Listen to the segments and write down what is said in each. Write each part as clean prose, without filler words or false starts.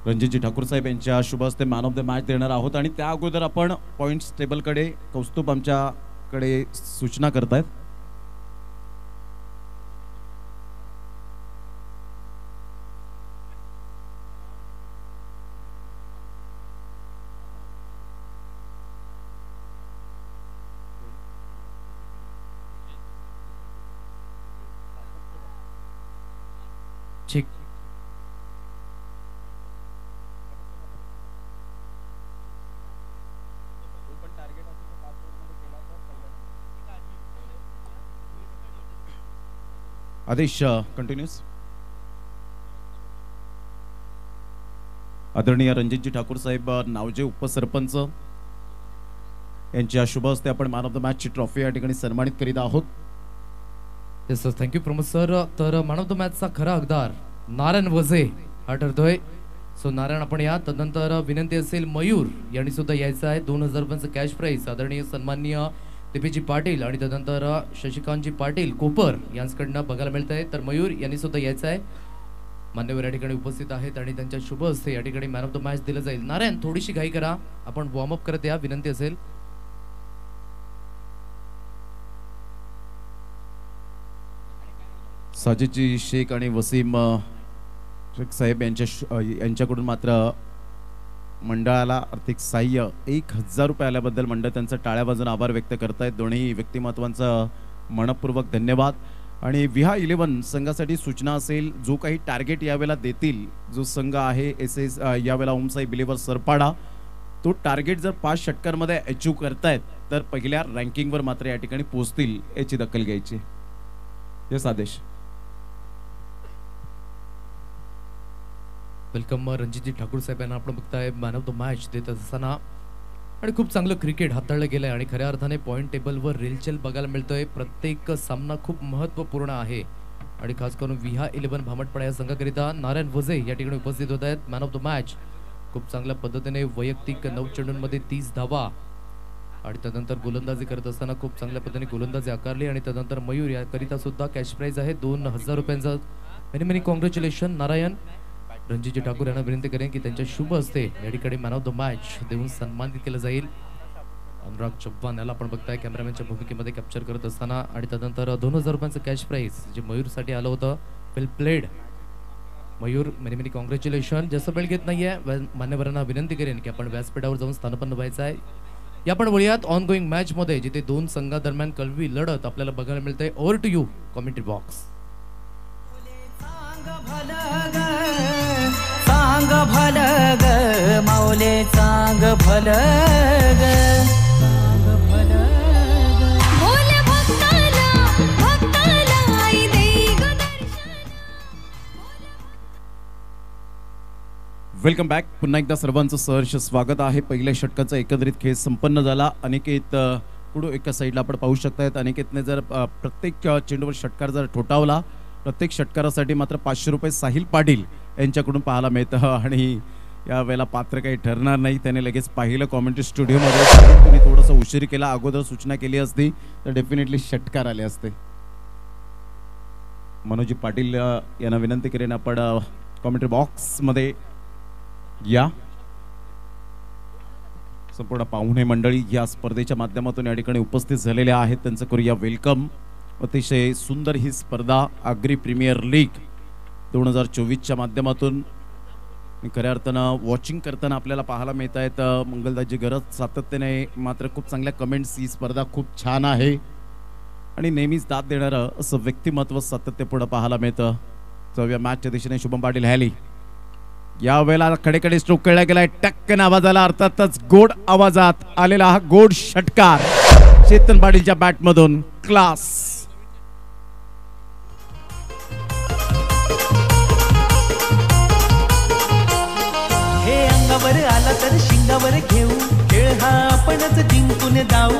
रणजितजी ठाकूर साहेब यांच्या शुभ हस्ते मॅन ऑफ द मॅच देणार आहोत आणि त्या अगोदर आपण पॉइंट्स टेबलकडे कौस्तुभ आमच्याकडे सूचना करतायत. ठीक. आदेश कंटिन्यूस. आदरणीय रणजितजी ठाकूर साहेब नावजे उपसरपंच यांच्या शुभ हस्ते आपण मॅन ऑफ द मॅचची ट्रॉफी या ठिकाणी सन्मानित करीत आहोत. Yes sir, thank you Pramod sir. तर मॅन ऑफ द मॅचचा खरा हकदार नारायण वझे हा ठरतोय. सो नारायण आपण या. तदनंतर विनंती असेल मयूर यांनी सुद्धा यायचं आहे. 2000 रुपयांचं कॅश प्राईज आदरणीय सन्माननीय दीपीजी पाटील आणि तदनंतर शशिकांतजी पाटील कोपर यांच्याकडनं बघायला मिळत आहे. तर मयूर यांनी सुद्धा यायचं आहे. मान्यवर या ठिकाणी उपस्थित आहेत आणि त्यांच्या शुभ हस्ते या ठिकाणी मॅन ऑफ द मॅच दिलं जाईल. नारायण थोडीशी घाई करा, आपण वॉर्मअप करत या, विनंती असेल. साजिदजी शेख आणि वसीम शेख साहेब यांच्याकडून मात्र मंडळाला आर्थिक सहाय्य 1000 रुपये आल्याबद्दल मंडळ त्यांचा टाळ्या वाजवून आभार व्यक्त करतायत. दोन्ही व्यक्तिमत्वांचं मनपूर्वक धन्यवाद. आणि विहा 11 संघासाठी सूचना असेल, जो काही टार्गेट यावेळेला देतील, जो संघ आहे SS यावेळेला ओमसाई बिलीवर सरपाडा, तो टार्गेट जर 5 षटकांमध्ये अचीव करतायत तर पहिल्या रँकिंगवर मात्र या ठिकाणी पोहोचतील याची दखल घ्यायची. यस आदेश. वेलकम रणजितजी ठाकूर साहेब यांना आपण बघताय मॅन ऑफ द मॅच देत असताना. आणि खूप चांगलं क्रिकेट हाताळलं गेलंय आणि खऱ्या अर्थाने पॉईंट टेबलवर रेलचेल बघायला मिळतोय. प्रत्येक सामना खूप महत्त्वपूर्ण आहे आणि खास करून विहा 11 भामटपाडा या संघाकरिता नारायण वझे या ठिकाणी उपस्थित होत आहेत. मॅन ऑफ द मॅच खूप चांगल्या पद्धतीने वैयक्तिक 9 चेंडूंमध्ये 30 धावा आणि तदनंतर गोलंदाजी करत असताना खूप चांगल्या पद्धतीने गोलंदाजी आकारली. आणि तदनंतर मयूर याकरिता सुद्धा कॅश प्राईज आहे 2000 रुपयांचा. Many many congratulation Narayan. रणजितजी ठाकूर यांना विनंती करेन की त्यांच्या शुभ हस्ते या ठिकाणी मॅन ऑफ द मॅच देऊन सन्मानित केलं जाईल. अनुराग चव्हाण याला आपण बघताय कॅमेरामॅनच्या भूमिकेमध्ये कॅप्चर करत असताना. आणि तदनंतर 2000 रुपयांचं कॅश प्राईज जे मयूरसाठी आलं होतं. Well played Mayur, many many congratulation. जास्त वेळ घेत नाहीये, मान्यवरांना विनंती करेन की आपण व्यासपीठावर जाऊन स्थानपन्न व्हायचं आहे. या पण वळूयात ऑन गोईंग मॅच मध्ये, जिथे 2 संघादरम्यान कलवी लढत आपल्याला बघायला मिळते. Over to you commentary box. चांग भलं ग माऊले, चांग भलं ग, चांग भलं ग. भोले भक्ताला आई देई ग दर्शन. Welcome back. पुन्हा एकदा सर्वांचं सहर्ष स्वागत आहे. पहिल्या षटकाचा एकंदरीत खेळ संपन्न झाला. अनिकेत पुढे एका साईडला आपण पाहू शकतायत. अनिकेतने जर प्रत्येक चेंडूवर षटकार जर ठोठावला, प्रत्येक षटकारासाठी मात्र 500 रुपये साहिल पाटील यांच्याकडून पाहायला मिळतं. आणि यावेळेला पात्र काही ठरणार नाही. त्याने लगेच पाहिलं कॉमेंट्री स्टुडिओमध्ये. तुम्ही थोडंसं उशीर केला, अगोदर सूचना केली असती तर डेफिनेटली षटकार आले असते. मनोजी पाटील यांना विनंती करेन आपण कॉमेंट्री बॉक्समध्ये या. संपूर्ण पाहुणे मंडळी या स्पर्धेच्या माध्यमातून या ठिकाणी उपस्थित झालेले आहेत, त्यांचं करूया वेलकम. अतिशय सुंदर ही स्पर्धा आग्री प्रीमियर लीग 2024च्या माध्यमातून खऱ्या अर्थानं वॉचिंग करताना आपल्याला पाहायला मिळत आहेत. मंगलदासजी गरज सातत्याने मात्र खूप चांगल्या कमेंट्स. ही स्पर्धा खूप छान आहे आणि नेहमीच दाद देणारं असं व्यक्तिमत्व सातत्यपूर्ण पाहायला मिळतं. 4व्या मॅचच्या दिशेने शुभम पाटील हॅली. यावेळेला कडेकडे स्ट्रोक खेळला गेलाय. टक्कन आवाजाला, अर्थातच गोड आवाजात आलेला हा गोड षटकार चेतन पाटीलच्या बॅटमधून. क्लास. अंगावर आला तर शिंगावर घेऊ, खेळ हा आपणच जिंकून जाऊ.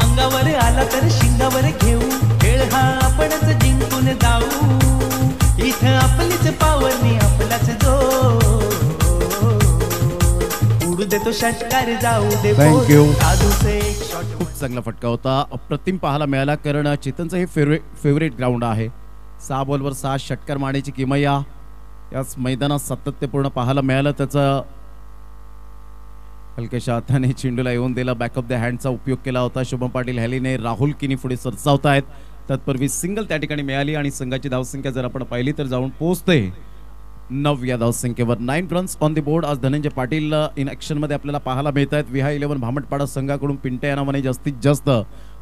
अंगावर आला तर शिंगावर घेऊ, खेळ हा आपणच जिंकून जाऊ. इथं आपलीच पावरणी आपलाच जो, उडू देतो षटकार जाऊ दे. थँक्यू. शॉट खूप चांगला फटका होता, अप्रतिम पाहायला मिळाला. कारण चेतनचं हे फेवरेट ग्राउंड आहे. 6 बॉलवर 6 षटकार मारण्याची किमया याच मैदानात सातत्यपूर्ण पाहायला मिळालं. त्याचा हलक्याशा हाताने चेंडूला येऊन दिला, बॅक ऑफ द हँडचा उपयोग केला होता. शुभम पाटील हॅलीने राहुल किनी पुढे सरसावत आहेत. तत्पूर्वी सिंगल त्या ठिकाणी मिळाली आणि संघाची धावसंख्या जर आपण पाहिली तर जाऊन पोहोचते 9 या धावसंख्येवर. 9 रन्स ऑन द बोर्ड. आज धनंजय पाटील इन ऍक्शन मध्ये आपल्याला पाहायला मिळत आहेत. विहा 11 भामटपाडा संघाकडून पिंट्या या नावाने जास्तीत जास्त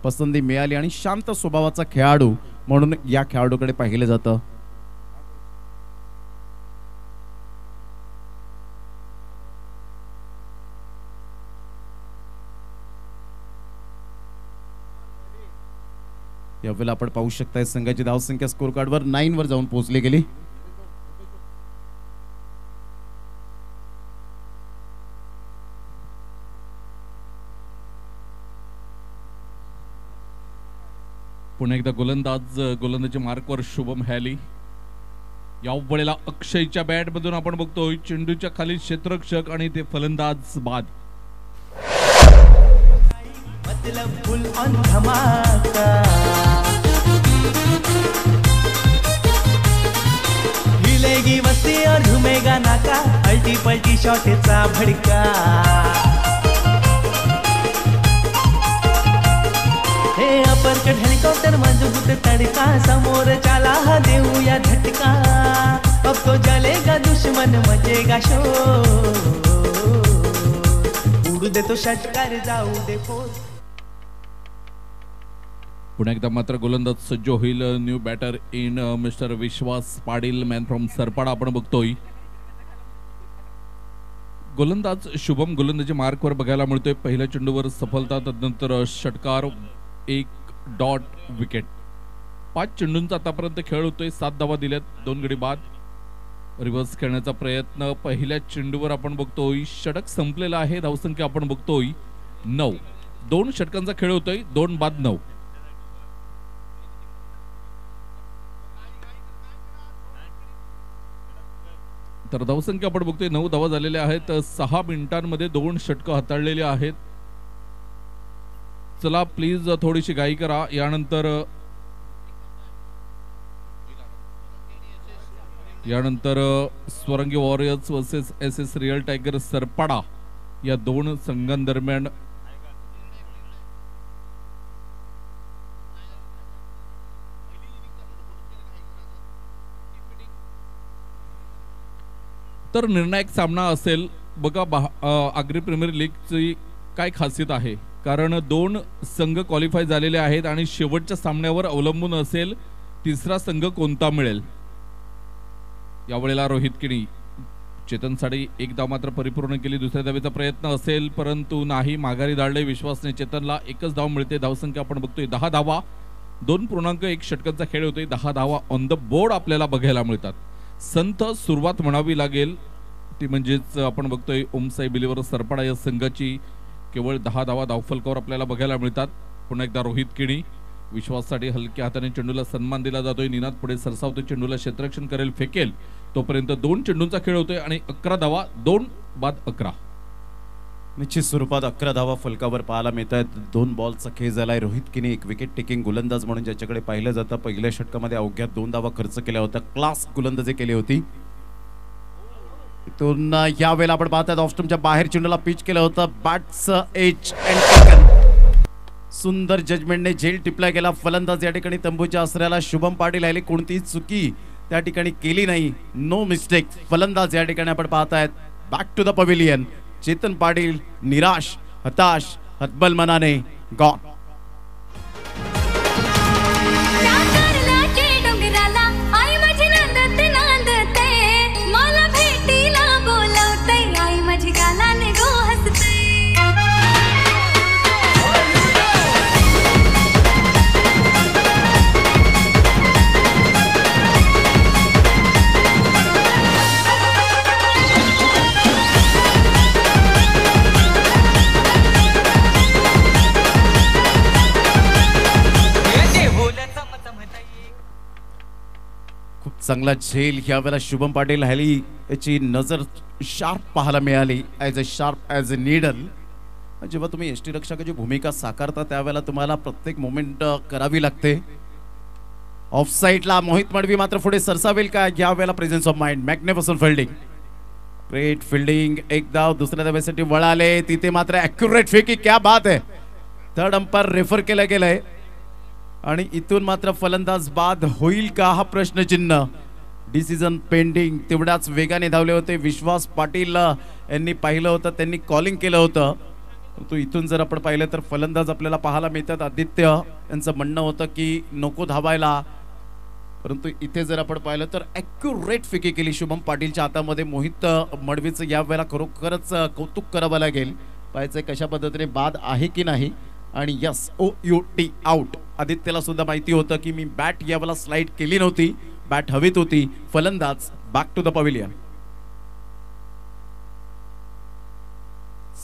पसंती मिळाली आणि शांत स्वभावाचा खेळाडू म्हणून या खेळाडूकडे पाहिलं जातं. यावेळेला आपण पाहू शकताय संघाची धावसंख्या स्कोर कार्डवर 9 वर जाऊन पोहोचली गेली. पुन्हा एकदा गोलंदाजी मार्कवर शुभम हॅली. या वेळेला अक्षयच्या बॅटमधून आपण बघतोय चेंडूच्या खाली क्षेत्ररक्षक आणि ते फलंदाज बाद. मतलब फुल ऑन धमाका, हिलेगी वस्ती और झूमेगा नाका, अल्टी पल्टी शॉटचा भडका. हे अपरकट हेलिकॉप्टर मजबूत तडका, समोर चाला हा देऊया झटका. अब तो जलेगा दुश्मन मचेगा शोर, उडू दे तो षटकार जाऊ दे फोर. पुन्हा एकदा मात्र गोलंदाज सज्ज होईल. New batter in mister Vishwas Patil, man from Sarpada आपण बघतोय. गोलंदाज शुभम गोलंदाजी मार्कवर बघायला मिळतोय. पहिल्या चेंडूवर सफलता, तदनंतर षटकार, 1 डॉट, विकेट. 5 चेंडूंचा आतापर्यंत खेळ होतोय. 7 धावा दिल्यात, 2 गडी बाद. रिव्हर्स खेळण्याचा प्रयत्न पहिल्या चेंडूवर आपण बघतोय. षटक संपलेला आहे. धावसंख्या आपण बघतोय 9. 2 षटकांचा खेळ होतोय, 2 बाद 9. तर धावसंख्या आपण बघतोय 9 धावा झालेल्या आहेत. 6 मिनिटांमध्ये 2 षटकं हाताळलेली आहेत. चला प्लीज थोडीशी घाई करा. यानंतर Swarangi warriors versus SS real tiger Sarpada या 2 संघांदरम्यान तर निर्णायक सामना असेल. बघा आग्री प्रीमियर लीगची काय खासियत आहे, कारण 2 संघ क्वालिफाय झालेले आहेत आणि शेवटच्या सामन्यावर अवलंबून असेल तिसरा संघ कोणता मिळेल. यावेळेला रोहित किणी, चेतन साडी 1 धाव मात्र परिपूर्ण केली. दुसऱ्या धावेचा प्रयत्न असेल परंतु नाही, माघारी धाडले विश्वासने. चेतनला 1च धाव मिळते. धावसंख्या आपण बघतोय 10 धावा. 2.1 षटकांचा खेळ होतोय. 10 धावा ऑन द बोर्ड आपल्याला बघायला मिळतात. संथ सुरुवात म्हणावी लागेल ती म्हणजेच आपण बघतोय ओमसाई बिलीवर सरपाडा या संघाची. केवळ 10 धावा धावफलकावर आपल्याला बघायला मिळतात. पुन्हा एकदा रोहित किणी, विश्वाससाठी हलक्या हाताने चेंडूला सन्मान दिला जातोय. निनाद पुढे सरसावतोय, चेंडूला क्षेत्ररक्षण करेल, फेकेल. तोपर्यंत 2 चेंडूंचा खेळ होतोय आणि 11 धावा, 2 बाद 11. निश्चित स्वरूपात 11 धावा फलकावर पाहायला मिळत आहेत. 2 बॉलचा खेळ झालाय. रोहित किनी एक विकेट टेकिंग गोलंदाज म्हणून ज्याच्याकडे पाहिलं जातं. पहिल्या षटकामध्ये अवघ्या 2 धावा खर्च केल्या होत्या. क्लास गोलंदाजी केली होती. इथून यावेळेला आपण पाहतात ऑफस्टमच्या बाहेर चेंडूला पिच केलं होतं. Bat's edge and taken. सुंदर जजमेंटने झेल टिपला गेला. फलंदाज या ठिकाणी तंबूच्या आसऱ्याला शुभम पाटील आले. कोणतीही चुकी त्या ठिकाणी केली नाही. No mistake. फलंदाज या ठिकाणी आपण पाहतायत back to the pavilion. Chetan Patil निराश, हताश, हतबल मनाने गॉन. चांगला झेल यावेळेला शुभम पाटील हॅली याची नजर शार्प पाहायला मिळाली. As a needle. जेव्हा तुम्ही यष्टीरक्षकाची भूमिका साकारता त्यावेळेला तुम्हाला प्रत्येक मोमेंट करावी लागते. ऑफ साईडला मोहित मडवी मात्र पुढे सरसावेल का या वेळेला presence of mind magnificent fielding great fielding एक धाव दुसऱ्या धावेसाठी वळाले तिथे मात्र ॲक्युरेट फेकी क्या बात आहे थर्ड अंपायर रेफर केलं गेलंय आणि इथून मात्र फलंदाज बाद होईल का हा प्रश्नचिन्ह डिसिजन पेंडिंग तेवढ्याच वेगाने धावले होते विश्वास पाटील यांनी पाहिलं होतं त्यांनी कॉलिंग केलं होतं तो इथून जर आपण पाहिलं तर फलंदाज आपल्याला पाहायला मिळतात आदित्य यांचं म्हणणं होतं की नको धावायला परंतु इथे जर आपण पाहिलं तर ॲक्युरेट फेकी केली शुभम पाटीलच्या हातामध्ये मोहित मडवीचं या वेळेला खरोखरच कौतुक करावं लागेल पाहायचंय कशा पद्धतीने बाद आहे की नाही आणि यस OUT आउट आदित्यला सुद्धा माहिती होतं की मी बॅट या वेळेला स्लाइड केली नव्हती बॅट हवेत होती फलंदाज बॅक टू द पवेलियन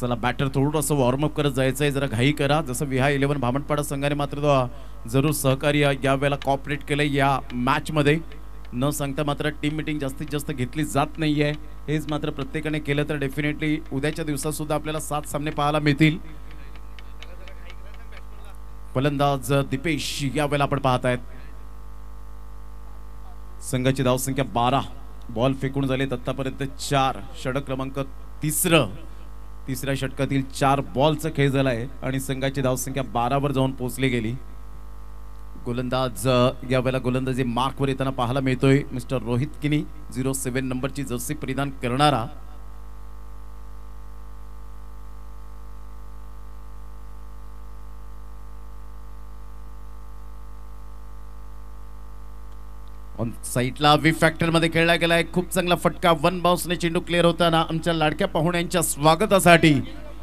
चला बॅटर थोडंसं वॉर्मअप करत जायचंय जरा घाई करा जसं विहाय 11 भामटपाडा संघाने मात्र जरूर सहकार्य या वेळेला कॉपरेट केलंय या मॅच मध्ये न सांगता मात्र टीम मीटिंग जास्तीत जास्त घेतली जात नाहीये हेच मात्र प्रत्येकाने केलं तर डेफिनेटली उद्याच्या दिवसात सुद्धा आपल्याला 7 सामने पाहायला मिळतील फलंदाज दीपेश या वेळेला आपण पाहत आहेत संघाची धावसंख्या 12 बॉल फेकून झालेत आतापर्यंत 4 षटक क्रमांक तिसऱ्या षटकातील 4 बॉलचा खेळ झालाय आणि संघाची धावसंख्या 12 वर जाऊन पोहोचली गेली गोलंदाज या वेळेला गोलंदाजी मार्कवर येताना पाहायला मिळतोय मिस्टर रोहित किनी 07 नंबरची जर्सी परिधान करणारा ऑन साईडला वी फॅक्टर मध्ये खेळला गेलाय खूप चांगला फटका वन बाउन्सने चेंडू क्लिअर होताना आमच्या लाडक्या पाहुण्यांच्या स्वागतासाठी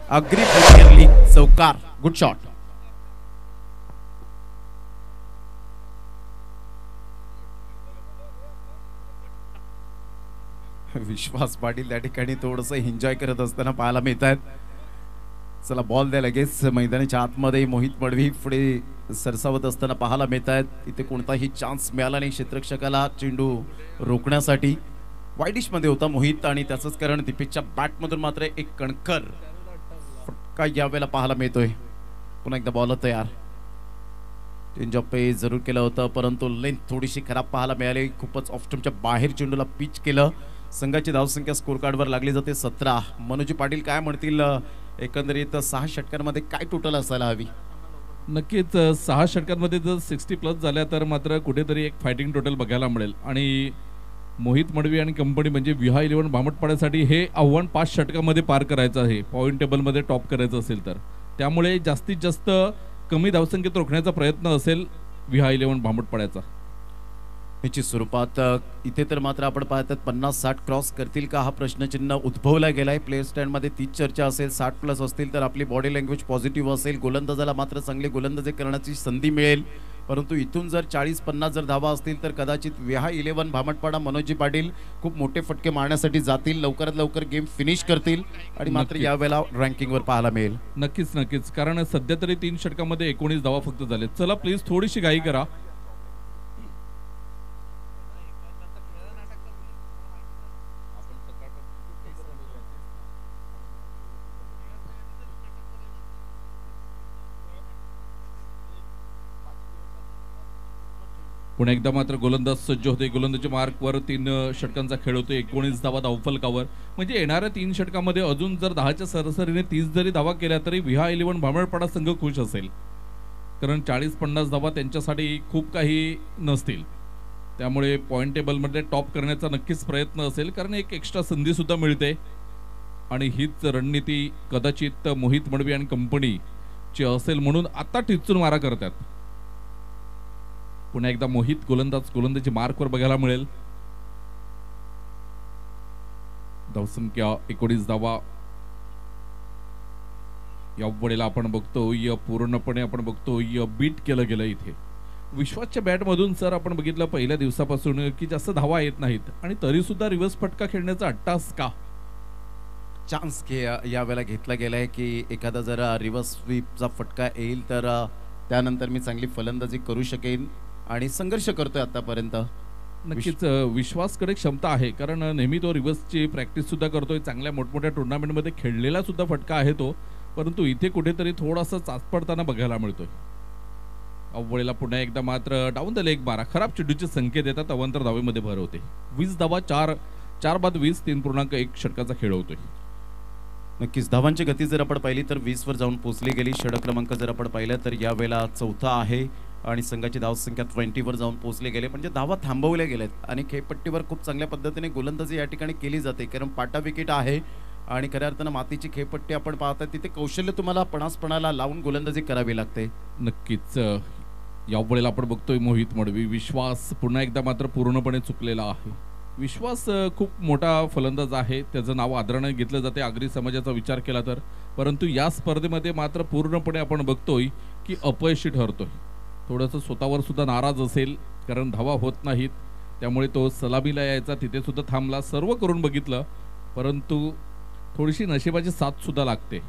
अग्री प्रीमियर लीग चौकार गुड शॉट विश्वास पाटील त्या ठिकाणी थोडंसं एन्जॉय करत असताना पाहायला मिळत आहेत चला बॉल द्या लगेच मैदानाच्या आतमध्ये मोहित मडवी पुढे सरसावत असताना पाहायला मिळत आहेत इथे कोणताही चान्स मिळाला नाही क्षेत्ररक्षकाला चेंडू रोखण्यासाठी वाईडिश मध्ये होता मोहित आणि त्याचंच कारण दीपेशच्या बॅटमधून मात्र एक कणखर फटका यावेळेला पाहायला मिळतोय पुन्हा एकदा बॉल तयार चेंज ऑफ पे जरूर केलं होतं परंतु लेंथ थोडीशी खराब पाहायला मिळाली खूपच ऑफ स्टंपच्या बाहेर चेंडूला पिच केलं संघाची धावसंख्या स्कोर कार्डवर लागली जाते 17 मनोजी पाटील काय म्हणतील एकंदरीत 6 षटकांमध्ये काय टोटल असायला हवी नक्कीच 6 षटकांमध्ये जर 60 प्लस झाल्या तर मात्र कुठेतरी एक फायटिंग टोटल बघायला मिळेल आणि मोहित मडवी आणि कंपनी म्हणजे विहा 11 भामटपाड्यासाठी हे आव्हान 5 षटकामध्ये पार करायचं आहे पॉईंट टेबलमध्ये टॉप करायचं असेल तर त्यामुळे जास्तीत जास्त कमी धावसंख्येत रोखण्याचा प्रयत्न असेल विहा 11 भामटपाड्याचा निश्चित स्वरूपात इथे तर मात्र आपण पाहतात 50-60 क्रॉस करतील का हा प्रश्नचिन्ह उद्भवला गेलाय प्ले स्टँड मध्ये तीच चर्चा असेल 60 प्लस असतील तर आपली बॉडी लँग्वेज पॉझिटिव्ह असेल गोलंदाजाला मात्र चांगले गोलंदाजी करण्याची संधी मिळेल परंतु इथून जर 40-50 जर धावा असतील तर कदाचित विहा 11 भामटपाडा मनोजी पाटील खूप मोठे फटके मारण्यासाठी जातील लवकरात लवकर गेम फिनिश करतील आणि मात्र यावेळेला रँकिंगवर पाहायला मिळेल नक्कीच कारण सध्या तरी 3 षटकामध्ये 19 धावा फक्त झाले चला प्लीज थोडीशी घाई करा पुन्हा एकदा मात्र गोलंदाज सज्ज होते गोलंदाजी मार्कवर 3 षटकांचा खेळ होतो 19 धावा धावफलकावर म्हणजे येणाऱ्या 3 षटकामध्ये अजून जर 10च्या सरासरीने 30 जरी धावा केल्या तरी विहा 11 भामटपाडा संघ खुश असेल कारण 40-50 धावा त्यांच्यासाठी खूप काही नसतील त्यामुळे पॉईंट टेबलमध्ये टॉप करण्याचा नक्कीच प्रयत्न असेल कारण एक एक्स्ट्रा संधी सुद्धा मिळते आणि हीच रणनीती कदाचित मोहित मडवी आणि कंपनीची असेल म्हणून आता टिचून मारा करतात पुन्हा एकदा मोहित गोलंदाजी मार्कवर बघायला मिळेल धावसंख्या 19 धावा यावेळेला आपण बघतोय पूर्णपणे आपण बघतोय बीट केलं गेलं इथे विश्वासच्या बॅटमधून सर आपण बघितलं पहिल्या दिवसापासून की जास्त धावा येत नाहीत आणि तरी सुद्धा रिव्हर्स फटका खेळण्याचा अट्टास का चान्स यावेळेला घेतला गेलाय की एखादा जर रिव्हर्स स्वीपचा फटका येईल तर त्यानंतर मी चांगली फलंदाजी करू शकेन आणि संघर्ष करतोय आतापर्यंत नक्कीच विश्वासकडे क्षमता आहे कारण नेहमी तो रिव्हर्सची प्रॅक्टिस सुद्धा करतोय चांगल्या मोठमोठ्या टुर्नामेंटमध्ये खेळलेला सुद्धा फटका आहे तो परंतु इथे कुठेतरी थोडासा चाचपडताना बघायला मिळतोय अव्वळीला पुन्हा एकदा मात्र डाऊन द लेग मारा खराब चेंडूचे संकेत येतात. अवांतर धावेमध्ये भर होते. 20 धावा 4 बाद 20 3.1 षटकाचा खेळ होतोय. नक्कीच धावांची गती जर आपण पाहिली तर 20 वर जाऊन पोहोचली गेली. षटक क्रमांक जर आपण पाहिलं तर यावेळेला चौथा आहे आणि संघाची धावसंख्या 20 वर जाऊन पोहोचले गेले. म्हणजे धावा थांबवल्या गेल्यात आणि खेळपट्टीवर खूप चांगल्या पद्धतीने गोलंदाजी या ठिकाणी केली जाते. कारण पाटा विकेट आहे आणि खऱ्या अर्थानं मातीची खेळपट्टी आपण पाहता तिथे कौशल्य तुम्हाला पणाला लावून गोलंदाजी करावी लागते. नक्कीच यावेळेला आपण बघतोय मोहित मडवी. विश्वास पुन्हा एकदा मात्र पूर्णपणे चुकलेला आहे. विश्वास खूप मोठा फलंदाज आहे. त्याचं नाव आदराने घेतलं जाते आगरी समाजाचा विचार केला तर. परंतु या स्पर्धेमध्ये मात्र पूर्णपणे आपण बघतोय की अपयशी ठरतोय. थोडंसं स्वतःवर सुद्धा नाराज असेल कारण धावा होत नाहीत. त्यामुळे तो सलामीला यायचा तिथे सुद्धा थांबला. सर्व करून बघितलं परंतु थोडीशी नशिबाची साथ सुद्धा लागते.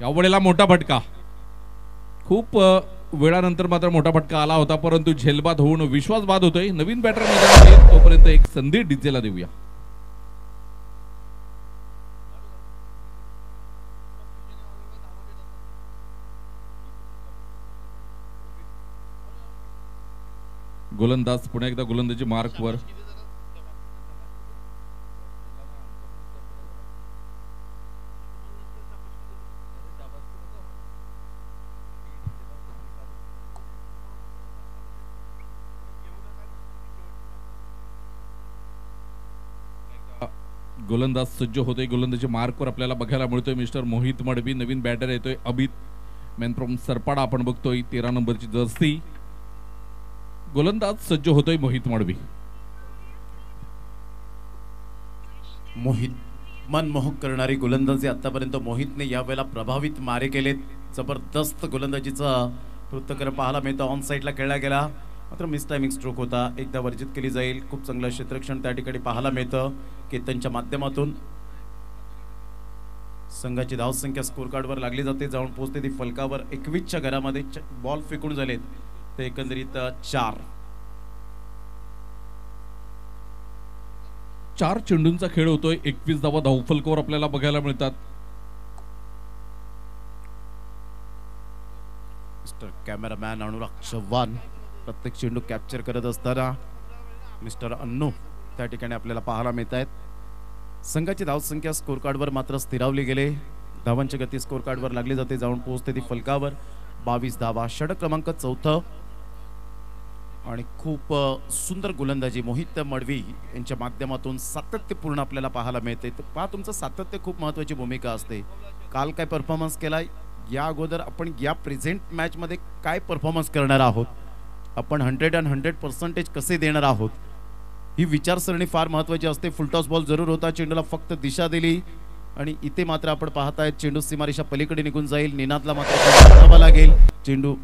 यावेळेला मोठा फटका. खूप वेळानंतर मात्र मोठा फटका आला होता परंतु झेलबाद होऊन विश्वास बाद होतोय. नवीन बॅटर मैदानात तोपर्यंत एक संधी डीजेला देऊया. गोलंदाज पुन्हा एकदा गोलंदाजी मार्कवर. गोलंदाज सज्ज होतोय. गोलंदाजी मार्कवर आपल्याला बघायला मिळतोय मिस्टर मोहित मडवी. नवीन बॅटर येतोय अमित मॅन फ्रॉम सरपाडा आपण बघतोय 13 नंबरची जर्सी. गोलंदाज सज्ज होतोय मोहित मडवी. मोहित मनमोहक करणारी गोलंदाजी आतापर्यंत मोहितने यावेळेला प्रभावित मारे केलेत. जबरदस्त गोलंदाजीचा पृथक्करण पाहायला मिळतं. ऑन साईडला खेळला गेला मात्र मिस टायमिंग स्ट्रोक होता. एकदा वर्जित केली जाईल. खूप चांगलं क्षेत्ररक्षण त्या ठिकाणी पाहायला मिळतं. केतनच्या माध्यमातून संघाची धावसंख्या स्कोर कार्डवर लागली जाते. जाऊन पोहोचते ती फलकावर. 21च्या घरामध्ये बॉल फेकून झालेत ते एकंदरीत 4 चेंडूंचा खेळ होतोय. 21 धावा धावफलकावर आपल्याला बघायला मिळतात. मिस्टर कॅमेरामॅन अनुराग चव्हाण प्रत्येक चेंडू कॅप्चर करत असताना मिस्टर अन्नू त्या ठिकाणी आपल्याला पाहायला मिळत आहेत. संघाची धावसंख्या स्कोर कार्डवर मात्र स्थिरावली गेले. धावांची गती स्कोर कार्डवर लागली जाते. जाऊन पोहोचते ती फलकावर. 22 धावा. षटक क्रमांक 4 आणि खूप सुंदर गोलंदाजी मोहित मडवी यांच्या माध्यमातून सातत्यपूर्ण आपल्याला पाहायला मिळते. तर पहा तुमचं सातत्य खूप महत्त्वाची भूमिका असते. काल काय परफॉर्मन्स केलाय या अगोदर आपण या प्रेझेंट मॅचमध्ये काय परफॉर्मन्स करणार आहोत. आपण 100% कसे देणार आहोत ही विचारसरणी फार महत्त्वाची असते. फुलटॉस बॉल जरूर होता. चेंडूला फक्त दिशा दिली आणि इथे मात्र आपण पाहताय चेंडू सीमारेषा पलीकडे निघून जाईल. निनादला मात्र करावा लागेल. चेंडू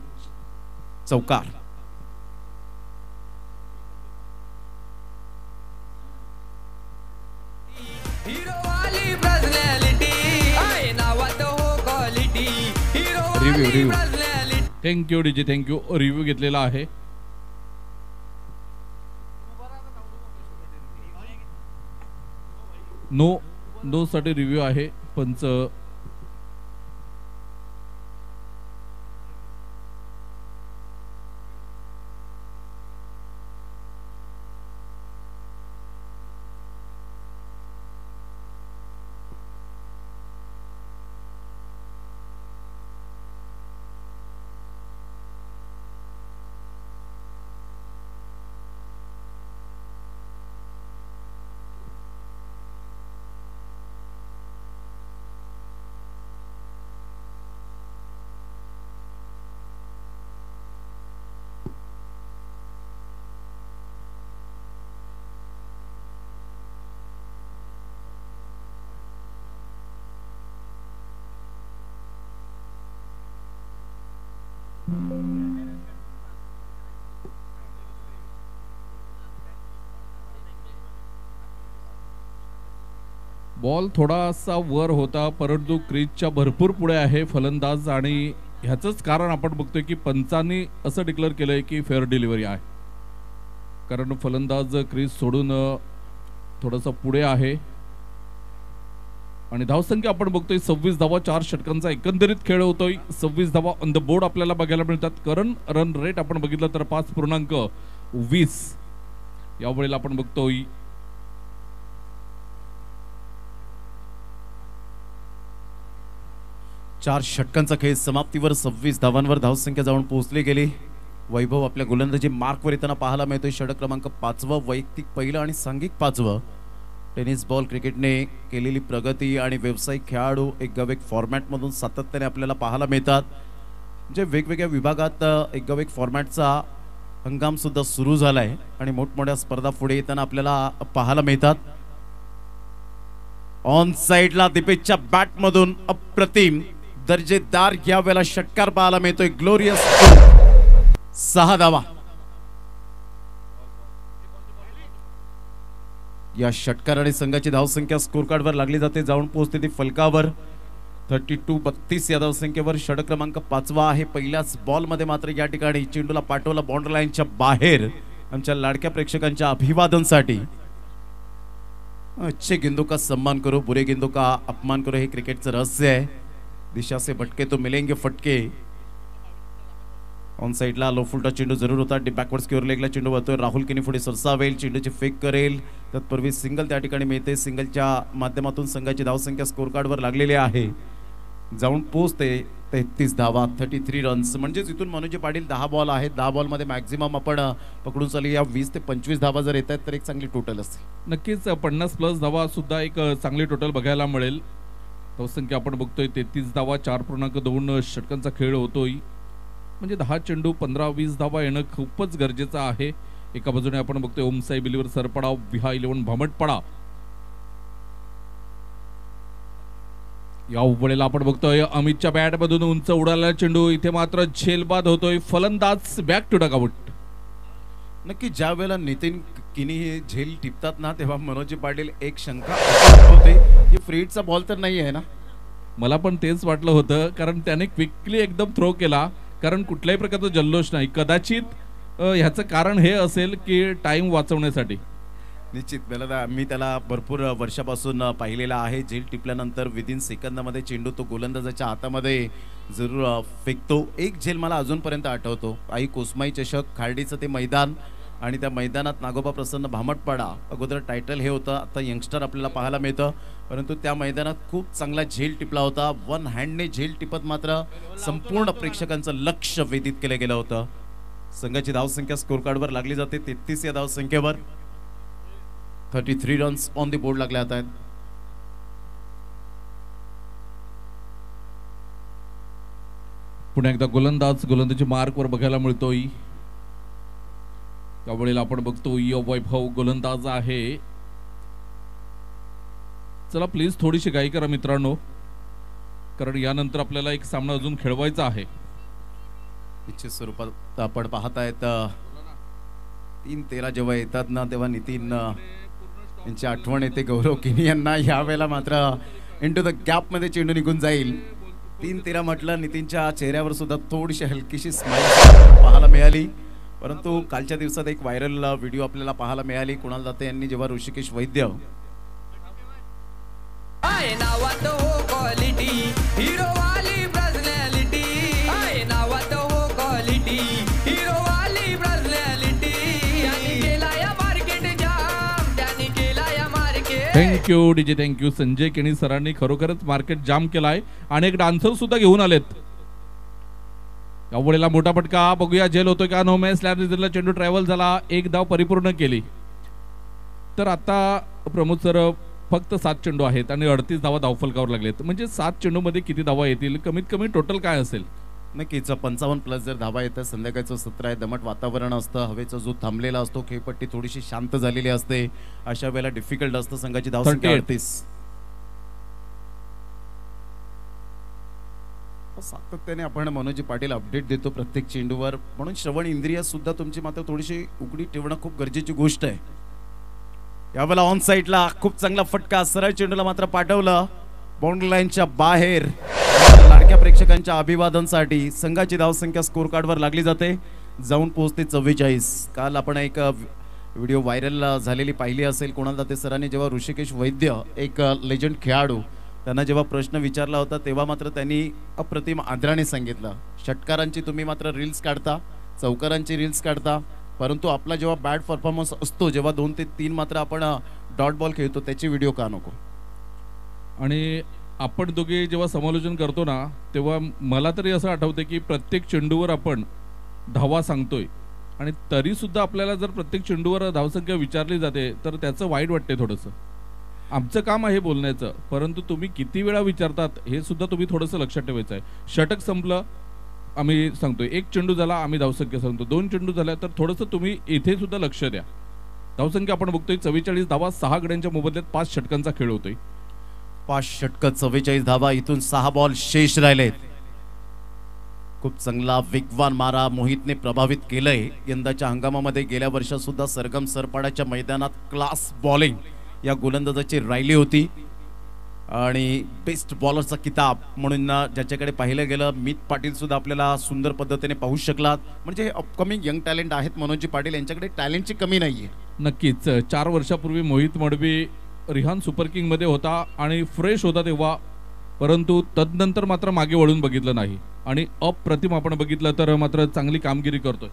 चौकार. Review thank you DJ thank you. Review घेतलेला आहे. नो साठी रिव्ह्यू आहे. पंच बॉल थोडासा वर होता परंतु क्रीजच्या भरपूर पुढे आहे फलंदाज आणि ह्याचंच कारण आपण बघतोय की पंचांनी असं डिक्लेअर केलंय की फेअर डिलिव्हरी आहे. कारण फलंदाज क्रीज सोडून थोडंसं पुढे आहे. आणि धावसंख्या आपण बघतोय 26 धावा, 4 षटकांचा एकंदरीत खेळ होतोय. 26 धावा ऑन द बोर्ड आपल्याला बघायला मिळतात. करंट रन रेट आपण बघितलं तर 5.20. यावेळेला आपण बघतोय चार षटकांचा खेळ समाप्तीवर 26 धावांवर धावसंख्या जाऊन पोहोचली गेली. वैभव आपल्या गोलंदाजी मार्कवर येताना पाहायला मिळतोय. षटक क्रमांक 5, वैयक्तिक पहिलं आणि सांघिक 5. टेनिस बॉल क्रिकेटने केलेली प्रगती आणि व्यावसायिक खेळाडू एक फॉर्मॅटमधून सातत्याने आपल्याला पाहायला मिळतात. म्हणजे वेगवेगळ्या विभागात एक फॉर्मॅटचा हंगाम सुद्धा सुरू झालाय आणि मोठमोठ्या स्पर्धा पुढे येताना आपल्याला पाहायला मिळतात. ऑन साइडला दीपेशच्या बॅटमधून अप्रतिम दर्जेदार या वेळेला षटकार पाहायला मिळतोय. ग्लोरियस 6 धावा. या षटकाराने संघाची धावसंख्या स्कोर कार्डवर लागली जाते. जाऊन पोहोचते ती फलकावर 32 या धावसंख्येवर. षटक क्रमांक 5 आहे. पहिल्याच बॉल मध्ये मात्र या ठिकाणी चेंडूला पाठवला बाउंड्री लाईनच्या बाहेर. आमच्या लाडक्या प्रेक्षकांच्या अभिवादनसाठी. अच्छे गेंदों का सम्मान करो, बुरे गेंदों का अपमान करो, हे क्रिकेटचं रहस्य आहे. दिशा से भटके तो मिलेंगे फटके. ऑन साइडला लो फुलटा चेंडू जरूर होता. बॅकवर्ड स्क्वेअर लेगला चेंडू वळतोय. राहुल किनी पुढे सरसावेल, चेंडूची फेक करेल. तत्पूर्वी सिंगल त्या ठिकाणी मिळते. सिंगलच्या माध्यमातून संघाची धावसंख्या स्कोर कार्डवर लागलेली आहे. जाऊन पोहोचते 33 धावा, 33 रन्स. म्हणजेच इथून मनोजी पाटील 10 बॉल आहेत. 10 बॉलमध्ये मॅक्झिमम आपण पकडून चालू या 20 ते 25 धावा जर येत आहेत तर एक चांगली टोटल असते. नक्कीच 50+ धावा सुद्धा एक चांगली टोटल बघायला मिळेल. धावसंख्या आपण बघतोय 33 धावा, 4.2 षटकांचा खेळ होतोय. म्हणजे 10 चेंडू 15-20 धावा येणं खूपच गरजेचं आहे. एका बाजूने आपण बघतोय ओमसाई बिलीवर सरपडा, विहा 11 भामटपडा. या वेळेला आपण बघतोय अमितच्या बॅटमधून उंच उडालेला चेंडू. इथे मात्र झेलबाद होतोय. फलंदाज बॅक टू डगआउट. नक्की ज्या वेळेला नितीन किनी हे झेल टिपतात ना तेव्हा मनोजी पाटील एक शंका होते की फ्रीडचा बॉल तर नाही आहे ना. मला पण तेच वाटलं होतं, कारण त्याने क्विकली एकदम थ्रो केला. कारण कुठल्याही प्रकारचा जल्लोष नाही. कदाचित ह्याचं कारण हे असेल की टाइम वाचवण्यासाठी. निश्चित मी त्याला भरपूर वर्षापासून पाहिलेला आहे. झेल टिपल्यानंतर विदिन सेकंदामध्ये चेंडू तो गोलंदाजाच्या हातामध्ये जरूर फेकतो. एक झेल मला अजूनपर्यंत आठवतो. आई कोसमाई चषक खार्डीचं ते मैदान आणि त्या मैदानात नागोबा प्रसन्न भामटपाडा. अगोदर टायटल हे होतं, आता यंगस्टर आपल्याला पाहायला मिळतं. परंतु त्या मैदानात खूप चांगला झेल टिपला होता. वन हँडने झेल टिपत मात्र संपूर्ण प्रेक्षकांचं लक्ष वेधित केलं गेलं होतं. संघाची धावसंख्या स्कोर कार्डवर लागली जाते 33 या धावसंख्येवर. 33 रन्स ऑन द बोर्ड लागले आहेत. पुन्हा एकदा गोलंदाजी मार्कवर बघायला मिळतोय. यावेळेला आपण बघतोय वैभव गोलंदाज आहे. चला प्लीज थोडीशी घाई करा मित्रांनो, कारण यानंतर आपल्याला एक सामना अजून खेळवायचा आहे. निश्चित स्वरूपात आपण पाहतायत 3-13 जेव्हा येतात ना तेव्हा नितीन यांची आठवण येते. गौरव किनी यांना यावेळेला मात्र इंटू द गॅप मध्ये चेंडू निघून जाईल. 3-13 म्हटलं, नितीनच्या चेहऱ्यावर सुद्धा थोडीशी हलकीशी स्माइल पाहायला मिळाली. परंतु कालच्या दिवसात एक व्हायरल व्हिडिओ आपल्याला पाहायला मिळाली. कुणाल दाते यांनी जेव्हा Rishikesh Vaidya thank you DJ, thank you Sanjay Keni सरांनी खरोखरच मार्केट जाम केलाय आणि एक डान्सर सुद्धा घेऊन आलेत. यावेळेला मोठा फटका बघूया झेल होतोय का. नो मॅन स्लॅब रिझल्टला चेंडू ट्रॅव्हल झाला. एक धाव परिपूर्ण केली. तर आता प्रमोद सर फक्त 7 चेंडू आहेत आणि 38 धावा धावफलकावर लागलेत. म्हणजे 7 चेंडू मध्ये किती धावा येतील, कमीत कमी टोटल काय असेल. नक्कीच 55+ जर धावा येतात. संध्याकाळचं सत्र आहे, दमट वातावरण असतं, हवेचा जो थांबलेला असतो, खेळपट्टी थोडीशी शांत झालेली असते. अशा वेळेला डिफिकल्ट असतं. संघाची धावसंख्या 38. सातत्याने आपण मनोजी पाटील अपडेट देतो प्रत्येक चेंडूवर, म्हणून श्रवण इंद्रिय सुद्धा तुमची मात्र थोडीशी उघडी ठेवणं खूप गरजेची गोष्ट आहे. यावेळेला ऑन साइडला खूप चांगला फटका, सरळ चेंडूला मात्र पाठवलं बाउंड्री लाईनच्या बाहेर. लाडक्या प्रेक्षकांच्या अभिवादनासाठी संघाची धावसंख्या स्कोर कार्डवर लागली जाते. जाऊन पोहोचते 44. काल आपण एक व्हिडिओ व्हायरल झालेली पाहिली असेल. कुणाल दाते सरांनी जेव्हा ऋषिकेश वैद्य एक लेजंड खेळाडू त्यांना जेव्हा प्रश्न विचारला होता तेव्हा मात्र त्यांनी अप्रतिम आदराने सांगितलं, षटकारांची तुम्ही मात्र रील्स काढता, चौकारांची रील्स काढता, परंतु आपला जेव्हा बॅड परफॉर्मन्स असतो, जेव्हा 2 ते 3 मात्र आपण डॉट बॉल खेळतो, त्याची व्हिडिओ का नको? आणि आपण दोघे जेव्हा समालोचन करतो ना, तेव्हा मला तरी असं आठवतं की प्रत्येक चेंडूवर आपण धावा सांगतोय आणि तरी सुद्धा आपल्याला जर प्रत्येक चेंडूवर धावसंख्या विचारली जाते तर त्याचं वाईट वाटते थोडंसं. आमचं काम आहे बोलण्याचं, परंतु तुम्ही किती वेळा विचारतात हे सुद्धा तुम्ही थोडंसं लक्षात ठेवायचं आहे. षटक संपलं आम्ही सांगतोय, 1 चेंडू झाला आम्ही धावसंख्या सांगतो, 2 चेंडू झाल्या तर थोडंसं तुम्ही इथे सुद्धा लक्ष द्या. धावसंख्या आपण बघतोय 44 धावा, 6 गड्यांच्या मोबदल्यात 5 षटकांचा खेळ होतोय. 5 षटकं 44 धावा, इथून 6 बॉल शेष राहिलेत. खूप चांगला वेगवान मारा मोहितने प्रभावित केलंय. यंदाच्या हंगामामध्ये गेल्या वर्षात सुद्धा सरगम सरपाडाच्या मैदानात क्लास बॉलिंग या गोलंदाजाची राहिली होती आणि बेस्ट बॉलरचा किताब म्हणून ज्याच्याकडे पाहिलं गेलं, मित पाटील सुद्धा आपल्याला सुंदर पद्धतीने पाहू शकलात. म्हणजे हे अपकमिंग यंग टॅलेंट आहेत मनोजी पाटील, यांच्याकडे टॅलेंटची कमी नाहीये. नक्कीच 4 वर्षापूर्वी मोहित मडवी रिहान सुपर किंग मध्ये होता आणि फ्रेश होता तेव्हा, परंतु तदनंतर मात्र मागे वळून बघितलं नाही आणि अप्रतिम आपण बघितलं तर मात्र चांगली कामगिरी करतोय.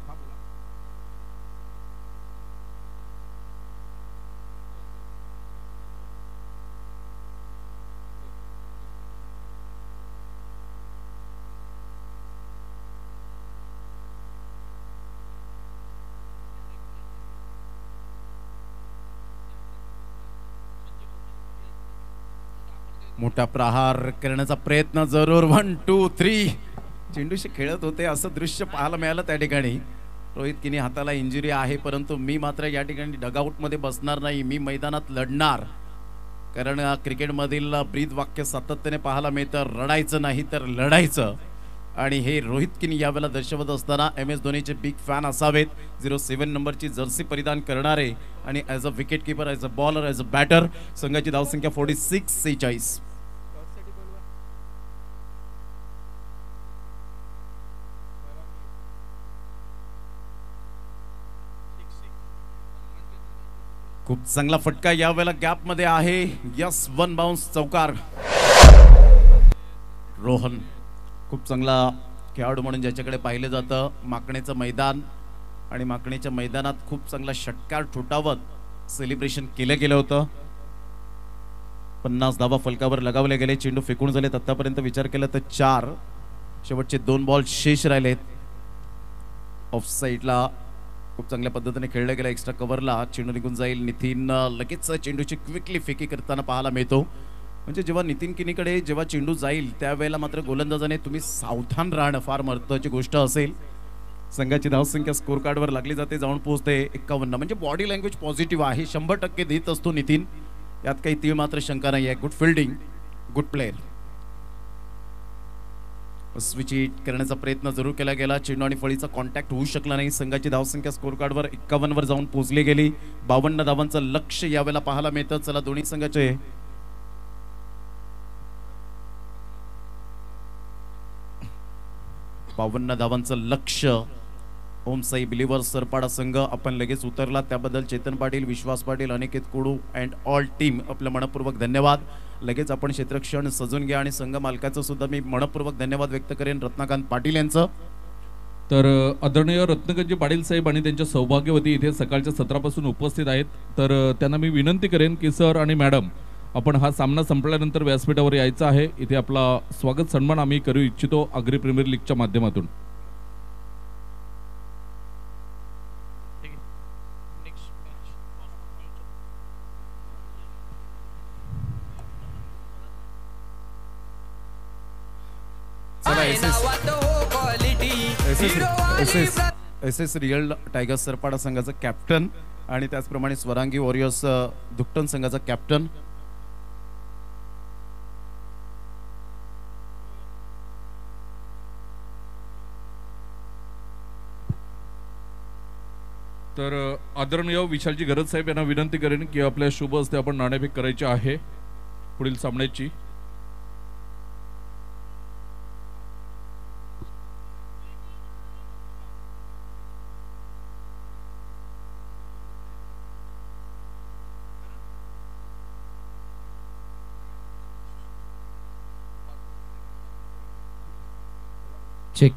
मोठा प्रहार करण्याचा प्रयत्न जरूर, 1 2 3 चेंडूशी खेळत होते असं दृश्य पाहायला मिळालं त्या ठिकाणी. रोहित किनी हाताला इंजुरी आहे, परंतु मी मात्र या ठिकाणी डगआउटमध्ये बसणार नाही, मी मैदानात लढणार. कारण क्रिकेटमधील ब्रीद वाक्य सातत्याने पाहायला मिळतं, रडायचं नाही तर लढायचं. आणि हे रोहित किनी यावेळेला दर्शवत असताना MS धोनीचे बिग फॅन असावेत. 07 नंबरची जर्सी परिधान करणारे आणि as a wicket keeper, as a bowler, as a batter. संघाची धावसंख्या 46. खूप चांगला फटका यावेळेला गॅप मध्ये आहे. यस, 1 बाउन्स चौकार. रोहन खूप चांगला खेळाडू म्हणून ज्याच्याकडे पाहिलं जातं. माकणीचं मैदान आणि माकणीच्या मैदानात खूप चांगला षटकार ठोठावत सेलिब्रेशन केलं गेलं होतं. 50 धावा फलकावर लगावले गेले. चेंडू फेकून झालेत आतापर्यंत विचार केला तर 4. शेवटचे 2 बॉल शेष राहिलेत. ऑफ साईडला खूप चांगल्या पद्धतीने खेळलं गेलं. एक्स्ट्रा कव्हरला चेंडू निघून जाईल. नितीन लगेच चेंडूची क्विकली फेकी करताना पाहायला मिळतो. म्हणजे जेव्हा नितीन किनीकडे जेव्हा चेंडू जाईल त्यावेळेला मात्र गोलंदाजाने तुम्ही सावधान राहणं फार महत्त्वाची गोष्ट असेल. संघाची धावसंख्या स्कोर कार्डवर लागली जाते, जाऊन पोहोचते 51. म्हणजे बॉडी लँग्वेज पॉझिटिव्ह आहे, 100% देत असतो नितीन, यात काही तीळ मात्र शंका नाही आहे. Good fielding, good player. Switch hit करण्याचा प्रयत्न जरूर केला गेला. चेंडू आणि फळीचा कॉन्टॅक्ट होऊ शकला नाही. संघाची धावसंख्या स्कोर कार्डवर 51 वर जाऊन पोहोचली गेली. 52 धावांचं लक्ष यावेळेला पाहायला मिळतं. चला दोन्ही संघाचे 52 धावांचं लक्ष. ओम साई बिलिव्हर्स सरपाडा संघ आपण लगेच उतरला, त्याबद्दल चेतन पाटील, विश्वास पाटील, अनिकेत कुडू अँड ऑल टीम आपलं मनपूर्वक धन्यवाद. लगेच आपण क्षेत्रक्षण सजून घ्या आणि संघ मालकाचं सुद्धा मी मनपूर्वक धन्यवाद व्यक्त करेन, रत्नाकांत पाटील यांचं. तर आदरणीय रत्नगंजी पाटील साहेब आणि त्यांच्या सौभाग्यवती इथे सकाळच्या सत्रापासून उपस्थित आहेत. तर त्यांना मी विनंती करेन की सर आणि मॅडम आपण हा सामना संपल्यानंतर व्यासपीठावर यायचं आहे. इथे आपला स्वागत सन्मान आम्ही करू इच्छितो आगरी प्रीमियर लीगच्या माध्यमातून. S S real tigers Sarpada संघाचा कॅप्टन आणि त्याचप्रमाणे स्वरांगी वॉरियर्स दुकटन संघाचा कॅप्टन. तर आदरणीय विशालजी गरज साहेब यांना विनंती करेन की आपल्या शुभ हस्ते आपण नाणेफेक करायची आहे पुढील सामन्याची. चेक.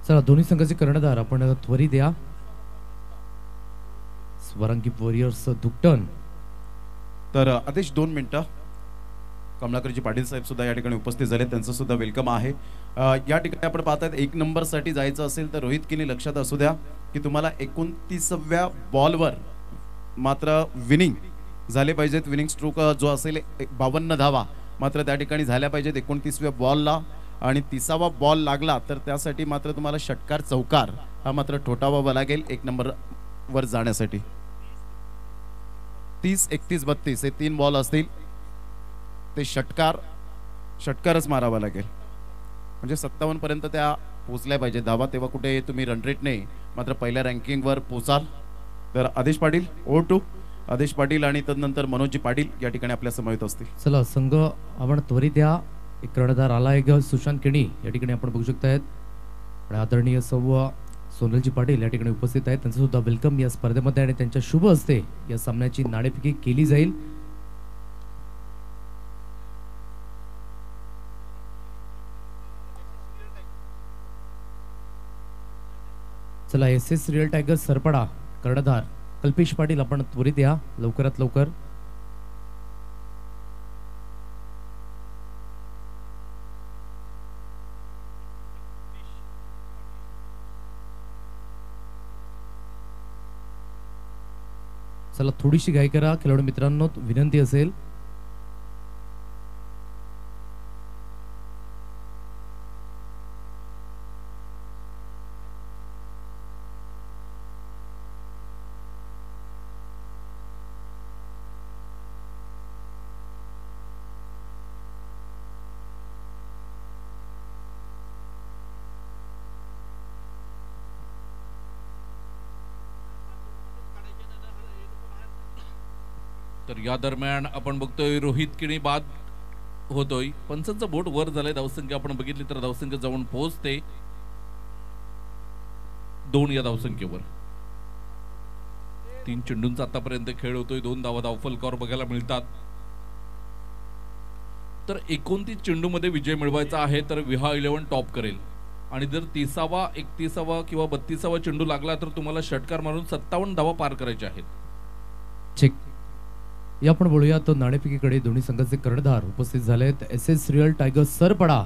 चला दोन्ही संघाचे कर्णधार आपण त्वरित या. स्वरांगी वॉरियर्स दुकटन. तर आदेश 2 मिनिटं. कमलाकरजी पाटील साहेब सुद्धा या ठिकाणी उपस्थित झाले, त्यांचं सुद्धा वेलकम आहे. या ठिकाणी आपण पाहतात 1 नंबरसाठी जायचं असेल तर रोहित किनी लक्षात असू द्या की तुम्हाला 29व्या बॉलवर मात्र विनिंग झाले पाहिजेत. विनिंग स्ट्रोक जो असेल 52 धावा मात्र त्या ठिकाणी झाल्या पाहिजेत 29व्या बॉलला. आणि 30वा बॉल लागला तर त्यासाठी मात्र तुम्हाला षटकार चौकार हा मात्र ठोठावावा लागेल 1 नंबरवर जाण्यासाठी. 30, 31, 32 हे 3 बॉल असतील ते षटकारच मारावा लागेल. म्हणजे 57 पर्यंत त्या पोहोचल्या पाहिजे धावा, तेव्हा कुठे तुम्ही रन रेटने मात्र पहिल्या रँकिंगवर पोचाल. तर आदेश पाटील O2 आदेश पाटील आणि तदनंतर मनोजी पाटील या ठिकाणी आपल्या समवेत असतील. चला संघ आपण त्वरित या. एक कर्णधार आला एक सुशांत केणी या ठिकाणी आपण बघू शकतायत. आणि आदरणीय सोनलजी पाटील या ठिकाणी उपस्थित आहेत, त्यांचं सुद्धा वेलकम या स्पर्धेमध्ये. आणि त्यांच्या शुभ हस्ते या सामन्याची नाणेफेकी केली जाईल. चला SS रिअल टायगर्स सरपडा कर्णधार कल्पेश पाटील आपण त्वरित या लवकरात लवकर. चला थोडीशी घाई करा खेळाडू मित्रांनो, विनंती असेल. तर या दरम्यान आपण बघतोय रोहित किणी बाद होतोय. पंचांचं बोट वर झालंय. धावसंख्या आपण बघितली तर धावसंख्या जाऊन पोहोचते 2 या धावसंख्येवर. 3 चेंडूंचा आतापर्यंत खेळ होतोय. 2 धावा धावफलकावर बघायला मिळतात. तर 29 चेंडूमध्ये विजय मिळवायचा आहे तर विहा 11 टॉप करेल. आणि जर 30वा 31वा किंवा 32वा चेंडू लागला तर तुम्हाला षटकार मारून 57 धावा पार करायच्या आहेत. चेक. या आपण बोलूया तर नाणेफेकीकडे दोन्ही संघाचे कर्णधार उपस्थित झालेत. SS रिअल टायगर्स सरपडा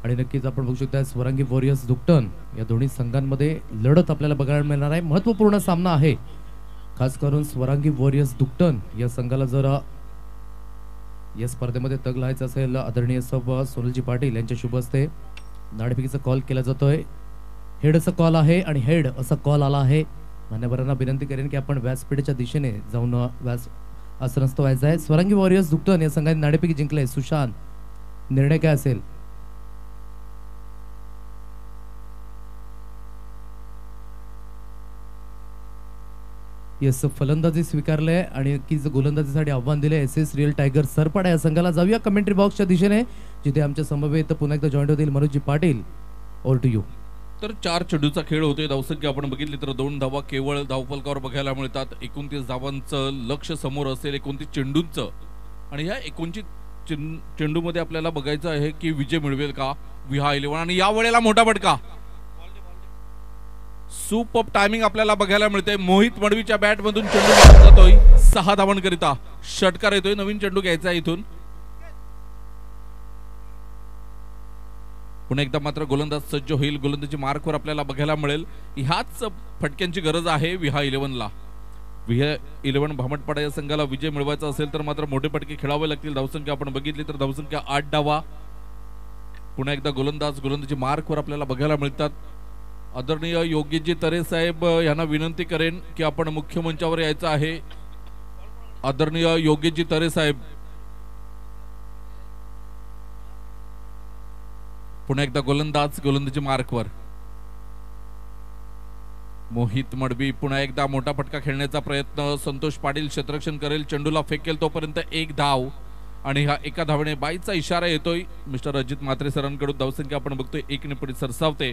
आणि नक्कीच आपण बघू शकता स्वरांगी वॉरियर्स दुकटन या दोन्ही संघांमध्ये लढत आपल्याला बघायला मिळणार आहे. महत्त्वपूर्ण सामना आहे. खास करून स्वरांगी वॉरियर्स दुकटन या संघाला जर या स्पर्धेमध्ये तग लावायचं असेल आदरणीय सोनलजी पाटील यांच्या शुभ हस्ते नाणेफेकीचा कॉल केला जातोय. हेड असा कॉल आहे आणि हेड असा कॉल आला आहे. मान्यवरांना विनंती करेन की आपण व्यासपीठाच्या दिशेने जाऊन असं नसतं व्हायचं आहे. स्वरांगी वॉरियर्स दुकटन या संघाने नाणेफेकी जिंकले. सुशांत, निर्णय काय असेल? येस, फलंदाजी स्वीकारले आणि नक्कीच गोलंदाजीसाठी आव्हान दिले SS रिअल टायगर्स सरपडा या संघाला. जाऊया कमेंट्री बॉक्सच्या दिशेने जिथे आमच्या समवेत पुन्हा एकदा जॉईंट होतील Manoji Patil. Over to you. तर 4 चेंडूचा खेळ होतोय. धावसंख्या आपण बघितली तर 2 धावा केवळ धावफलकावर बघायला मिळतात. 29 धावांचं लक्ष समोर असेल 29 चेंडूंचं. आणि ह्या 29 चेंडूमध्ये आपल्याला बघायचं आहे की विजय मिळवेल का विहा 11. आणि या वेळेला मोठा फटका, सुपर टायमिंग आपल्याला बघायला मिळते. मोहित मडवीच्या बॅट मधून चेंडू मारला जातोय 6 धावांकरिता. षटकार येतोय. नवीन चेंडू घ्यायचा आहे इथून. पुन्हा एकदा मात्र गोलंदाज सज्ज होईल. गोलंदाजी मार्कवर आपल्याला बघायला मिळेल. ह्याच फटक्यांची गरज आहे विहा 11ला. विहा 11 भामटपाडा या संघाला विजय मिळवायचा असेल तर मात्र मोठे फटके खेळावे लागतील. धावसंख्या आपण बघितली तर धावसंख्या 8 धावा. पुन्हा एकदा गोलंदाजी मार्कवर आपल्याला बघायला मिळतात. आदरणीय योगेशजी तरे साहेब यांना विनंती करेन की आपण मुख्य मंचावर यायचं आहे. आदरणीय योगेशजी तरे साहेब. पुन्हा एकदा गोलंदाजी मार्कवर मोहित मडवी. पुन्हा एकदा मोठा फटका खेळण्याचा प्रयत्न. संतोष पाटील क्षेत्ररक्षण करेल. चेंडूला फेकेल तोपर्यंत 1 धाव. आणि हा एका धावेने बाईचा इशारा येतोय मिस्टर अजित म्हात्रे सरांकडून. धावसंख्या आपण बघतोय 1 ने पुढे सरसावते.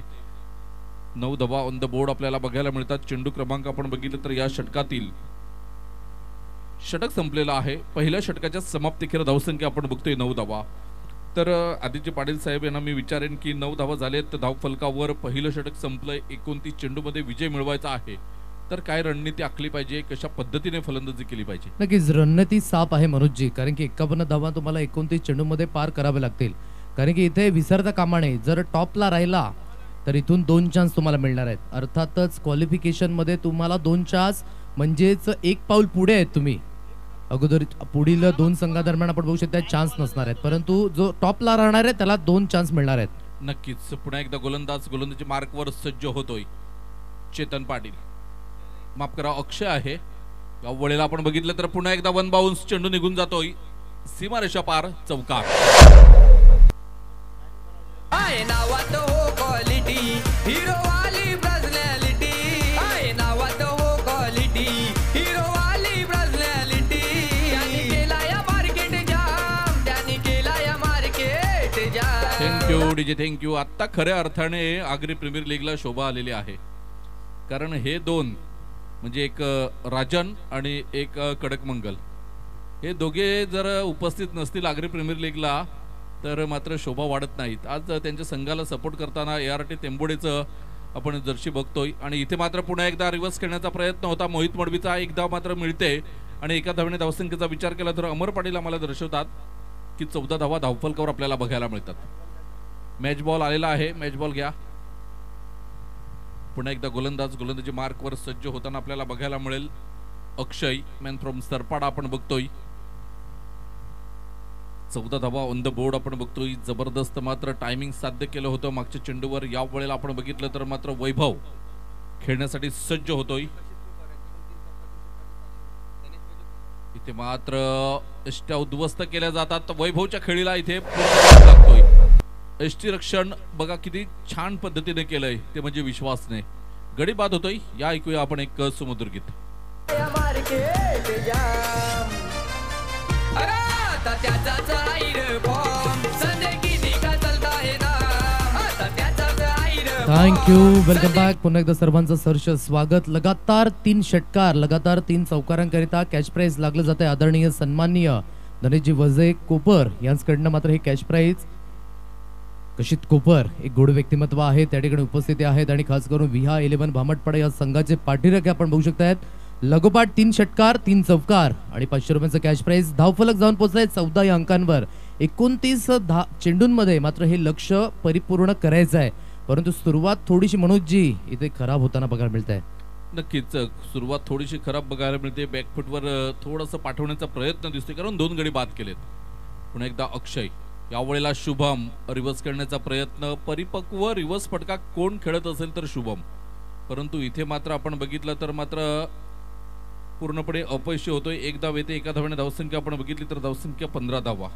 9 धावा ऑन द बोर्ड आपल्याला बघायला मिळतात. चेंडू क्रमांक आपण बघितलं तर या षटकातील षटक संपलेला आहे. पहिल्या षटकाच्या समाप्तीखेर धावसंख्या आपण बघतोय 9 धावा. तर आदित्य पाटील साहेब यांना मी विचारेन की 9 धावा झालेत, तर धावफलकावर पहिलं षटक संपलंय, 29 चेंडूमध्ये विजय मिळवायचा आहे, तर काय रणनीती आखली पाहिजे, कशा पद्धतीने फलंदाजी केली पाहिजे? नक्कीच रणनीती साफ आहे मनोजजी, कारण की 51 धावा तुम्हाला 29 चेंडूमध्ये पार करावे लागतील. कारण की इथे विसरता कामा नये, जर टॉपला राहिला तर इथून 2 चान्स तुम्हाला मिळणार आहेत. अर्थातच क्वालिफिकेशन मध्ये तुम्हाला 2 चान्स म्हणजेच 1 पाऊल पुढे आहेत तुम्ही. अगोदर पुढील 2 संघादरम्यान आपण बघू शकता चान्स नसणार आहेत, परंतु जो टॉपला राहणार आहे त्याला 2 चान्स मिळणार आहेत. नक्कीच पुन्हा एकदा गोलंदाजी मार्कवर सज्ज होतोय चेतन पाटील, माफ करा अक्षय आहे. या वेळेला आपण बघितलं तर पुन्हा एकदा 1 बाउन्स चेंडू निघून जातोय सीमारेषा पार, चौकार. आहे नावात हो क्वालिटी, हिरो वाली पर्सनॅलिटी. आहे नावात हो क्वालिटी, हिरो वाली पर्सनॅलिटी. त्यांनी केला या मार्केट जाम, त्यांनी केला या market jam. Thank you DJ, thank you. आता खऱ्या अर्थाने आगरी प्रीमियर लीगला शोभा आलेली आहे, कारण हे 2 म्हणजे एक राजन आणि एक कडक मंगल, हे दोघे जर उपस्थित नसतील आगरी प्रीमियर लीगला तर मात्र शोभा वाढत नाहीत. आज त्यांच्या संघाला सपोर्ट करताना ART तेंबोडेचं आपण जर्सी बघतोय, आणि इथे मात्र पुन्हा एकदा रिव्हर्स खेळण्याचा प्रयत्न होता. मोहित मडवीचा 1 धाव मात्र मिळते, आणि एका धावेने धावसंख्येचा विचार केला तर अमर पाटील आम्हाला दर्शवतात की 14 धावा धावफलकावर आपल्याला बघायला मिळतात. मॅच बॉल आलेला आहे, मॅच बॉल घ्या. पुन्हा एकदा गोलंदाजी मार्कवर सज्ज होताना आपल्याला बघायला मिळेल अक्षय, मॅन फ्रॉम सरपाडा आपण बघतोय. 14 धावा ऑन द बोर्ड आपण बघतोय. जबरदस्त मात्र टायमिंग साध्य केलं होतं मागच्या चेंडूवर. या वेळेला आपण बघितलं तर मात्र वैभव खेळण्यासाठी सज्ज होतोय. इथे मात्र एष्ट्या उद्ध्वस्त केल्या जातात. वैभवच्या खेळीला इथे लागतोय. एष्टी रक्षण बघा किती छान पद्धतीने केलंय, ते म्हणजे विश्वासने. गडी बाद होतोय. या ऐकूया आपण एक सुमधुर गीत. या मार्केट जाम. अरे आता त्याचाच आईर बॉम्ब, संजय किती का चलता है ना. आता त्याचाच आईर थँक्यू, वेलकम बॅक. पुन्हा एकदा सर्वांचं सहर्ष स्वागत. लगातार 3 षटकार, लगातार 3 चौकारांकरिता कॅच प्राइज लागलं जाते. आदरणीय सन्माननीय धनेशजी वजे कोपर यांच्याकडनं मात्र हे कॅच प्राइज कशित कोपर एक गोड व्यक्तिमत्व आहे, त्या ठिकाणी उपस्थिती आहेत, आणि खास करून विहा 11 भामटपाडा या संघाचे पाठीराखे आपण बघू शकतायत. लगोपाठ 3 षटकार 3 चौकार आणि 500 रुपयांचं कॅच प्राइज. धावफलक जाऊन पोहोचलाय 14 या अंकांवर. 29 चेंडूंमध्ये मात्र हे लक्ष परिपूर्ण करायचं आहे, परंतु सुरुवात थोडीशी मनोजजी इथे खराब होताना बघायला मिळत आहे. नक्कीच सुरुवात थोडीशी खराब बघायला मिळते. बॅकफुटवर थोडंसं पाठवण्याचा प्रयत्न दिसतोय, कारण 2 गडी बाद केलेत. पुन्हा एकदा अक्षय, यावेळेला शुभम रिव्हर्स करण्याचा प्रयत्न. परिपक्व रिव्हर्स फटका कोण खेळत असेल तर शुभम, परंतु इथे मात्र आपण बघितलं तर मात्र पूर्णपणे अपयशी होतोय. 1 धाव येते, एका धावाने धावसंख्या आपण बघितली तर धावसंख्या 15 धावा.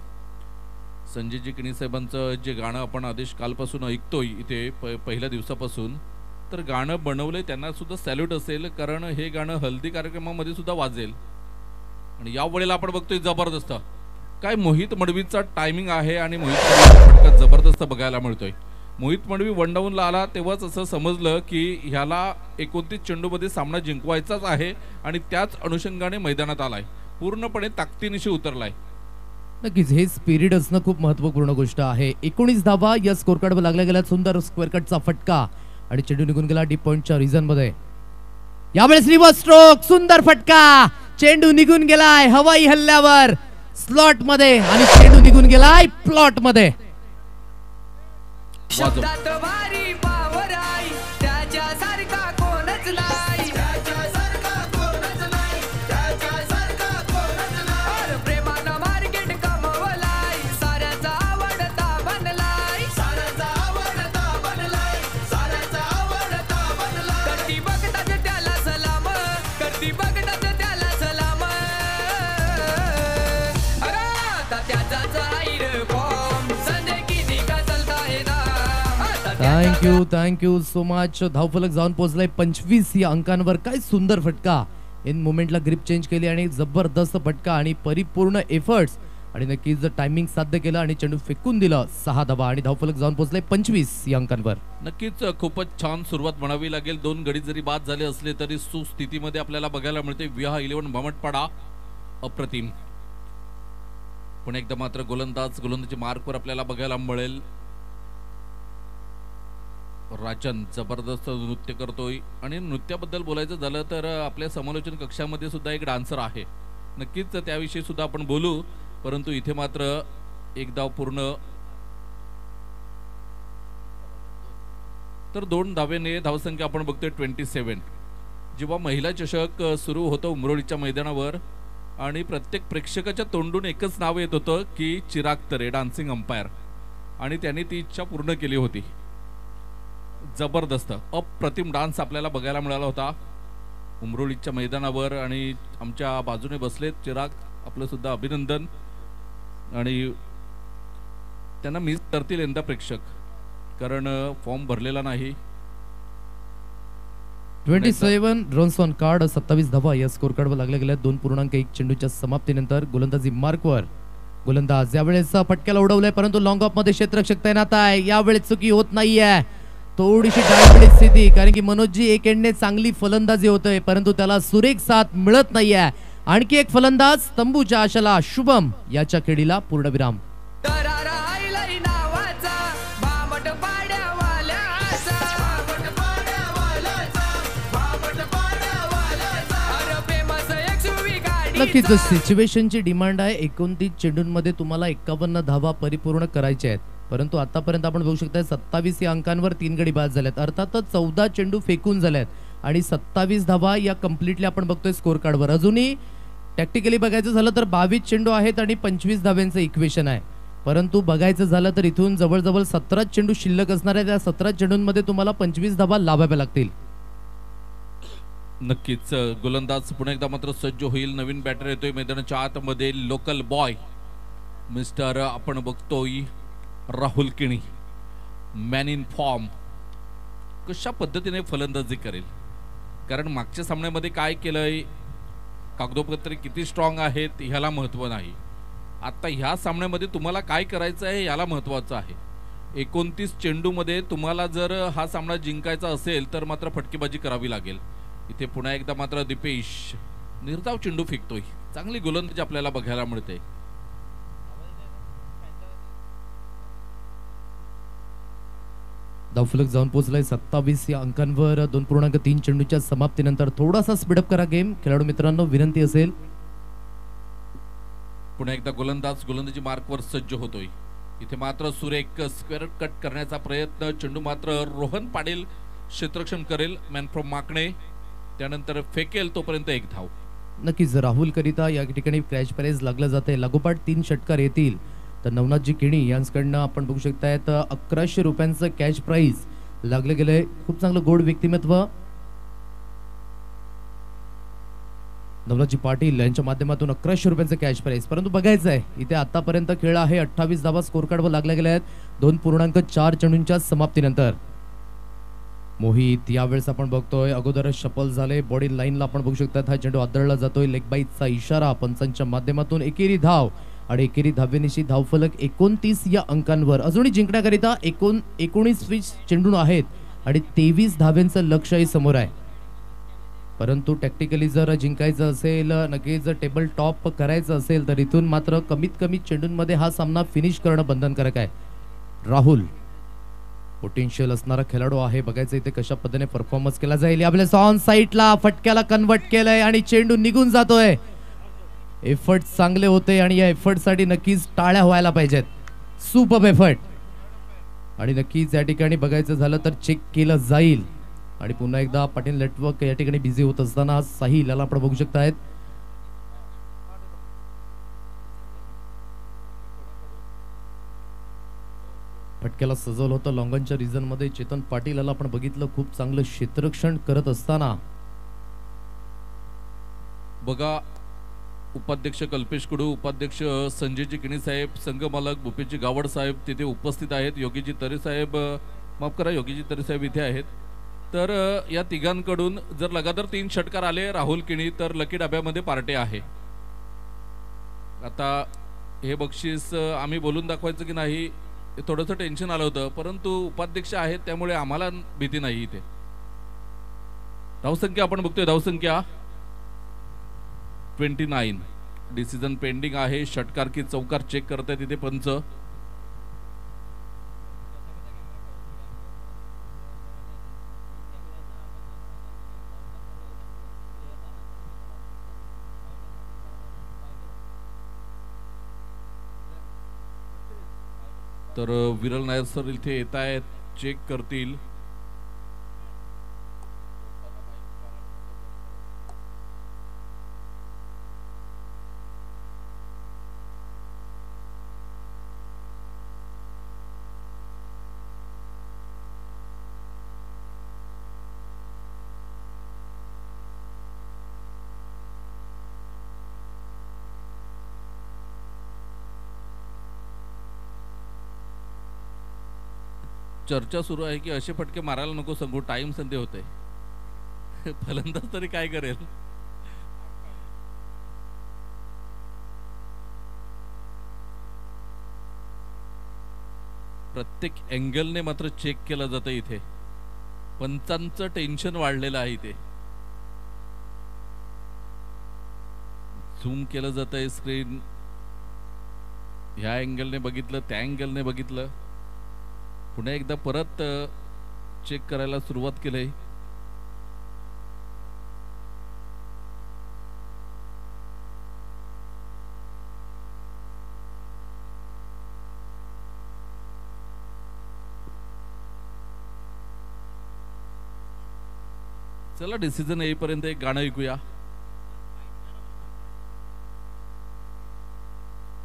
संजयजी किणी साहेबांचं जे गाणं आपण आदेश कालपासून ऐकतोय इथे पहिल्या दिवसापासून, तर गाणं बनवलंय त्यांना सुद्धा सॅल्यूट असेल, कारण हे गाणं हल्दी कार्यक्रमामध्ये सुद्धा वाजेल. आणि या वेळेला आपण बघतोय जबरदस्त काय मोहित मडवीचा टायमिंग आहे, आणि मोहित मडवीचा फटका जबरदस्त बघायला मिळतोय. मोहित मडवी 1 डाऊनला आला तेव्हाच असं समजलं की ह्याला 29 चेंडूमध्ये सामना जिंकवायचाच आहे, आणि त्याच अनुषंगाने मैदानात आलाय, पूर्णपणे ताकदीनिशी उतरलाय. नक्कीच हे स्पिरिट असणं खूप महत्वपूर्ण गोष्ट आहे. 19 धावा या स्कोर कार्डवर लागल्या गेल्या. सुंदर स्क्वेअर कटचा फटका आणि चेंडू निघून गेला डीप पॉइंटच्या रिजन मध्ये. यावेळेस रिव्हर्स स्ट्रोक, सुंदर फटका, चेंडू निघून गेलाय हवाई हल्ल्यावर स्लॉट मध्ये, आणि चेंडू निघून गेलाय प्लॉट मध्ये. शब्दात भारी पावर आहे, त्याच्यासारखा कोणच नाही. त्याच्यासारखा कोणच नाही, त्याच्यासारखा कोणच नाही. प्रेमानं मार्केट कमवलाय, साऱ्याचा आवडता बनलाय, साऱ्याचा आवडता बनलाय, साऱ्याचा आवडता बनलाय. करती बघतात त्याला सलाम, करती बघतात त्याला सलाम. अरे आता त्याचाच आईर बॉम्ब, संजय किती का चलता है ना. Thank you so much. धावफलक जाऊन पोहोचलाय 25 या अंकांवर. काय सुंदर फटका, इन मोमेंटला ग्रिप चेंज केली आणि जबरदस्त फटका आणि परिपूर्ण एफर्ट्स, आणि नक्कीच टायमिंग साध्य केलं आणि चेंडू फेकून दिलं. 6 धावा आणि धावफलक जाऊन पोहोचलाय 25 या अंकांवर. नक्कीच खूपच छान सुरुवात म्हणावी लागेल. 2 गडी जरी बाद झाले असले तरी सुस्थितीमध्ये आपल्याला बघायला मिळते. विहा 11 भामटपाडा अप्रतिम. पुन्हा एकदा मात्र गोलंदाजी मार्कवर आपल्याला बघायला मिळेल. राजन जबरदस्त नृत्य करतोय आणि नृत्याबद्दल बोलायचं झालं तर आपल्या समालोचन कक्षामध्ये सुद्धा एक डान्सर आहे, नक्कीच त्याविषयी सुद्धा आपण बोलू. परंतु इथे मात्र एक धाव पूर्ण, तर 2 धावेने धावसंख्या आपण बघतोय 27. जेव्हा महिला चषक सुरू होतो उमरोळीच्या मैदानावर आणि प्रत्येक प्रेक्षकाच्या तोंडून एकच नाव येत होतं की चिराग तरे डान्सिंग अंपायर, आणि त्यांनी ती इच्छा पूर्ण केली होती. जबरदस्त अप्रतिम डान्स आपल्याला बघायला मिळाला होता उमरोळीच्या मैदानावर. आणि आमच्या बाजूने बसलेत चिराग, आपलं सुद्धा अभिनंदन. आणि त्यांना मिस करतील यंदा प्रेक्षक, कारण फॉर्म भरलेला नाही. 27 रन्स ऑन कार्ड, 27 धावा या स्कोर कार्डवर लागल्या गेल्या. 2.1 चेंडूच्या समाप्तीनंतर गोलंदाजी मार्कवर गोलंदाज यावेळेस फटक्याला उडवलाय, परंतु लॉंग ऑफ मध्ये क्षेत्ररक्षक तैनात आहे. यावेळेस चुकी होत नाहीये, थोडीशी डायबिटीज स्थिती, कारण की मनोजजी एक एंडने चांगली फलंदाजी होतोय परंतु त्याला सुरेख साथ मिळत नाहीये. आणखी एक फलंदाज तंबूच्या आशाला शुभम याच्या खेळीला पूर्णविराम. नक्कीच सिच्युएशनची डिमांड आहे. 29 चेंडूंमध्ये तुम्हाला 51 धावा परिपूर्ण करायच्या आहेत, परंतु आतापर्यंत आपण बघू शकता 27 या अंकांवर 3 गडी बाद झाल्यात. अर्थातच 14 चेंडू फेकून झाल्यात आणि 27 धावा या कम्प्लिटली आपण बघतोय स्कोर कार्डवर. अजूनही टॅक्टिकली बघायचं झालं तर 22 चेंडू आहेत आणि 25 धाव्यांचं इक्वेशन आहे, परंतु बघायचं झालं तर इथून जवळजवळ 17 चेंडू शिल्लक असणार आहेत. त्या 17 चेंडूंमध्ये तुम्हाला 25 धावा लावाव्या लागतील. नक्कीच गोलंदाज पुन्हा एकदा मात्र सज्ज होईल. नवीन बॅटर येतोय मैदानाच्या आतमध्ये, लोकल बॉय मिस्टर आपण बघतोय राहुल किणी, मॅन इन फॉर्म. कशा पद्धतीने फलंदाजी करेल, कारण मागच्या सामन्यामध्ये काय केलंय, कागदोपत्री किती स्ट्रॉंग आहेत ह्याला महत्व नाही. आता ह्या सामन्यामध्ये तुम्हाला काय करायचं आहे याला महत्वाचं आहे. 29 चेंडूमध्ये तुम्हाला जर हा सामना जिंकायचा असेल तर मात्र फटकेबाजी करावी लागेल. इथे पुन्हा एकदा मात्र दीपेश निर्धाव चेंडू फेकतोय, चांगली गोलंदाजी आपल्याला बघायला मिळते. धावफलक जाऊन पोहोचलाय 27 या अंकांवर. 2.3 चेंडूच्या समाप्तीनंतर थोडासा स्पीडअप करा गेम. खेळाडू मित्रांनो विनंती असेल. पुन्हा एकदा गोलंदाजी मार्कवर सज्ज होतोय. इथे मात्र सुरेख स्क्वेअर कट करण्याचा प्रयत्न, चेंडू मात्र रोहन पाटील क्षेत्ररक्षण करेल, मॅन फ्रॉम माकणे, त्यानंतर फेकेल तोपर्यंत 1 धाव. नक्कीच राहुल करिता या ठिकाणी क्रॅश प्राइज लागलं जाते. लागोपाठ 3 षटकार येतील तर नवनाथजी किणी यांच्याकडनं आपण बघू शकतायत 1100 रुपयांचं कॅश प्राइज लागले गेले. खूप चांगलं गोड व्यक्तिमत्व नवनाथजी पाटील यांच्या माध्यमातून 1100 रुपयांचं कॅश प्राइज. परंतु बघायचं आहे इथे आतापर्यंत खेळ आहे 28 धावा स्कोर कार्डवर लागल्या गेल्या आहेत 2.4 चेंडूंच्या समाप्तीनंतर. मोहित यावेळेस आपण बघतोय अगोदरच शफल झाले, बॉडी लाईनला आपण बघू शकता हा चेंडू आदळला जातोय. लेग बाईटचा इशारा पंचांच्या माध्यमातून. एकेरी धाव आणि एकेरी धावेनिशी धावफलक 29 या अंकांवर. अजूनही जिंकण्याकरिता 19 चेंडू आहेत आणि 23 धाव्यांचं लक्ष्यही समोर आहे. परंतु टॅक्टिकली जर जिंकायचं असेल, नक्कीच टेबल टॉप करायचं असेल तर इथून मात्र कमीत कमी चेंडूंमध्ये हा सामना फिनिश करणं बंधनकारक आहे. राहुल पोटेन्शियल असणारा खेळाडू आहे, बघायचं इथे कशा पद्धतीने परफॉर्मन्स केला जाईल. आपल्या ऑन साईडला फटक्याला कन्वर्ट केलंय आणि चेंडू निघून जातोय. एफर्ट चांगले होते आणि या एफर्ट साठी नक्कीच टाळ्या व्हायला पाहिजेत. Super effort. आणि नक्कीच या ठिकाणी बघायचं झालं तर चेक केलं जाईल. आणि पुन्हा एकदा पाटील नेटवर्क या ठिकाणी बिझी होत असताना साहिल याला आपण बघू शकतायत. फटक्याला सजवलं होतं लॉंगनच्या रिजन मध्ये. चेतन पाटील याला आपण बघितलं खूप चांगलं क्षेत्ररक्षण करत असताना. बघा उपाध्यक्ष कल्पेश कडू, उपाध्यक्ष संजयजी किणी साहेब, संघमालक भूपेशजी गावड साहेब तिथे उपस्थित आहेत. योगीजी तरे साहेब, माफ करा योगीजी तरे साहेब इथे आहेत. तर या तिघांकडून जर लगातार 3 षटकार आले राहुल किणी तर लकी डब्यामध्ये पार्टी आहे. आता हे बक्षीस आम्ही बोलून दाखवायचं की नाही थोडंसं टेन्शन आलं होतं, परंतु उपाध्यक्ष आहेत त्यामुळे आम्हाला भीती नाही. इथे धावसंख्या आपण बघतोय, धावसंख्या 29. डिसिजन पेंडिंग आहे. षटकार की चौकार चेक करतायत तिथे पंच. तर विरल नायर सर इथे येत आहेत, चेक करतील. चर्चा सुरू आहे की असे फटके मारायला नको सांगू, टाइम संधी होते. फलंदाज तरी काय करेल. प्रत्येक अँगलने मात्र चेक केलं जातं इथे. पंचांचं टेन्शन वाढलेलं आहे इथे. झूम केलं जातंय स्क्रीन. ह्या अँगलने बघितलं, त्या अँगलने बघितलं, पुन्हा एकदा परत चेक करायला सुरुवात केली. चला डिसिजन येईपर्यंत एक गाणं ऐकूया.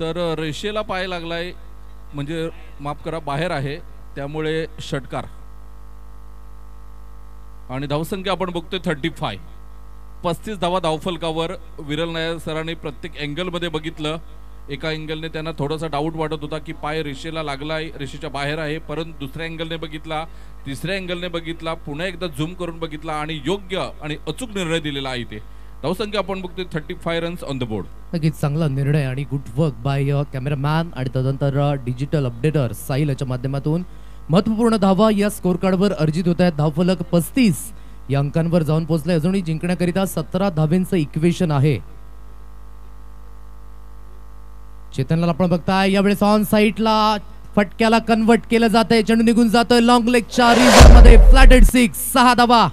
तर रेषेला पाय लागलाय, म्हणजे माफ करा बाहेर आहे, त्यामुळे षटकार. आणि धावसंख्या आपण बघतोय 35. 35 धावा धावफलकावर. विरल नायर सरांनी प्रत्येक अँगल मध्ये बघितलं. एका अँगलने त्यांना थोडासा डाऊट वाटत होता की पाय रेषेला लागलाय, रेषेच्या बाहेर आहे, परंतु दुसऱ्या अँगलने बघितला, तिसऱ्या अँगलने बघितला, पुन्हा एकदा झूम करून बघितला आणि योग्य आणि अचूक निर्णय दिलेला आहे इथे. धावसंख्या आपण बघतोय 35 रन्स ऑन द बोर्ड. नक्कीच चांगला निर्णय आणि गुड वर्क बाय कॅमेरामॅन आणि तदनंतर डिजिटल अपडेटर साहिल याच्या माध्यमातून महत्वपूर्ण धावा या स्कोर कार्डवर अर्जित होत आहेत. धावफलक 35 या अंकांवर जाऊन पोहोचले. अजूनही जिंकण्याकरिता 17 धावेंचं इक्वेशन आहे. चेतनला आपण बघताय यावेळेस ऑन साइडला फटक्याला कन्वर्ट केलं जातंय. चेंडू निघून जातोय लॉंग लेगच्या रिझन मध्ये. फ्लॅटेड 6. 6 धावा.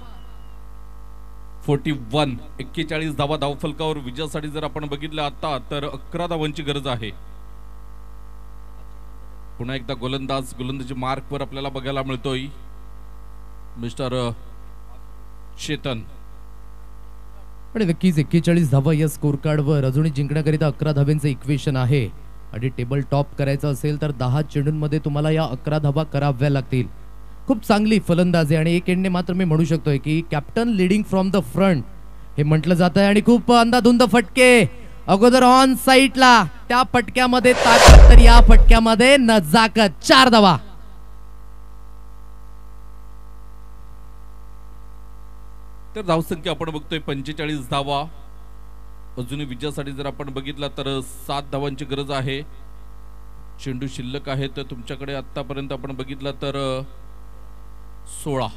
41. 41 धावा धावफलकावर विजयासाठी जर आपण बघितलं आता तर 11 धावांची गरज आहे. पुन्हा एकदा गोलंदाजी मार्कवर आपल्याला बघायला मिळतोय मिस्टर चेतन. आणि नक्कीच 41 धावा या स्कोर कार्डवर अजूनही जिंकण्याकरिता 11 धावेंचं इक्वेशन आहे. आणि टेबल टॉप करायचं असेल तर 10 चेंडूंमध्ये तुम्हाला या 11 धावा कराव्या लागतील. खूप चांगली फलंदाजी. आणि एक एंडने मात्र मी म्हणू शकतोय की captain leading from the front हे म्हटलं जात आहे. आणि खूप अंधाधुंद फटके अगोदर ऑन साइडला, त्या फटक्यामध्ये ताकद तर या फटक्यामध्ये नजाकत. 4 धावा. तर धावसंख्या आपण बघतोय 45 धावा. अजूनही विजयासाठी जर आपण बघितला तर 7 धावांची गरज आहे. चेंडू शिल्लक आहे तर तुमच्याकडे आतापर्यंत आपण बघितला तर 16.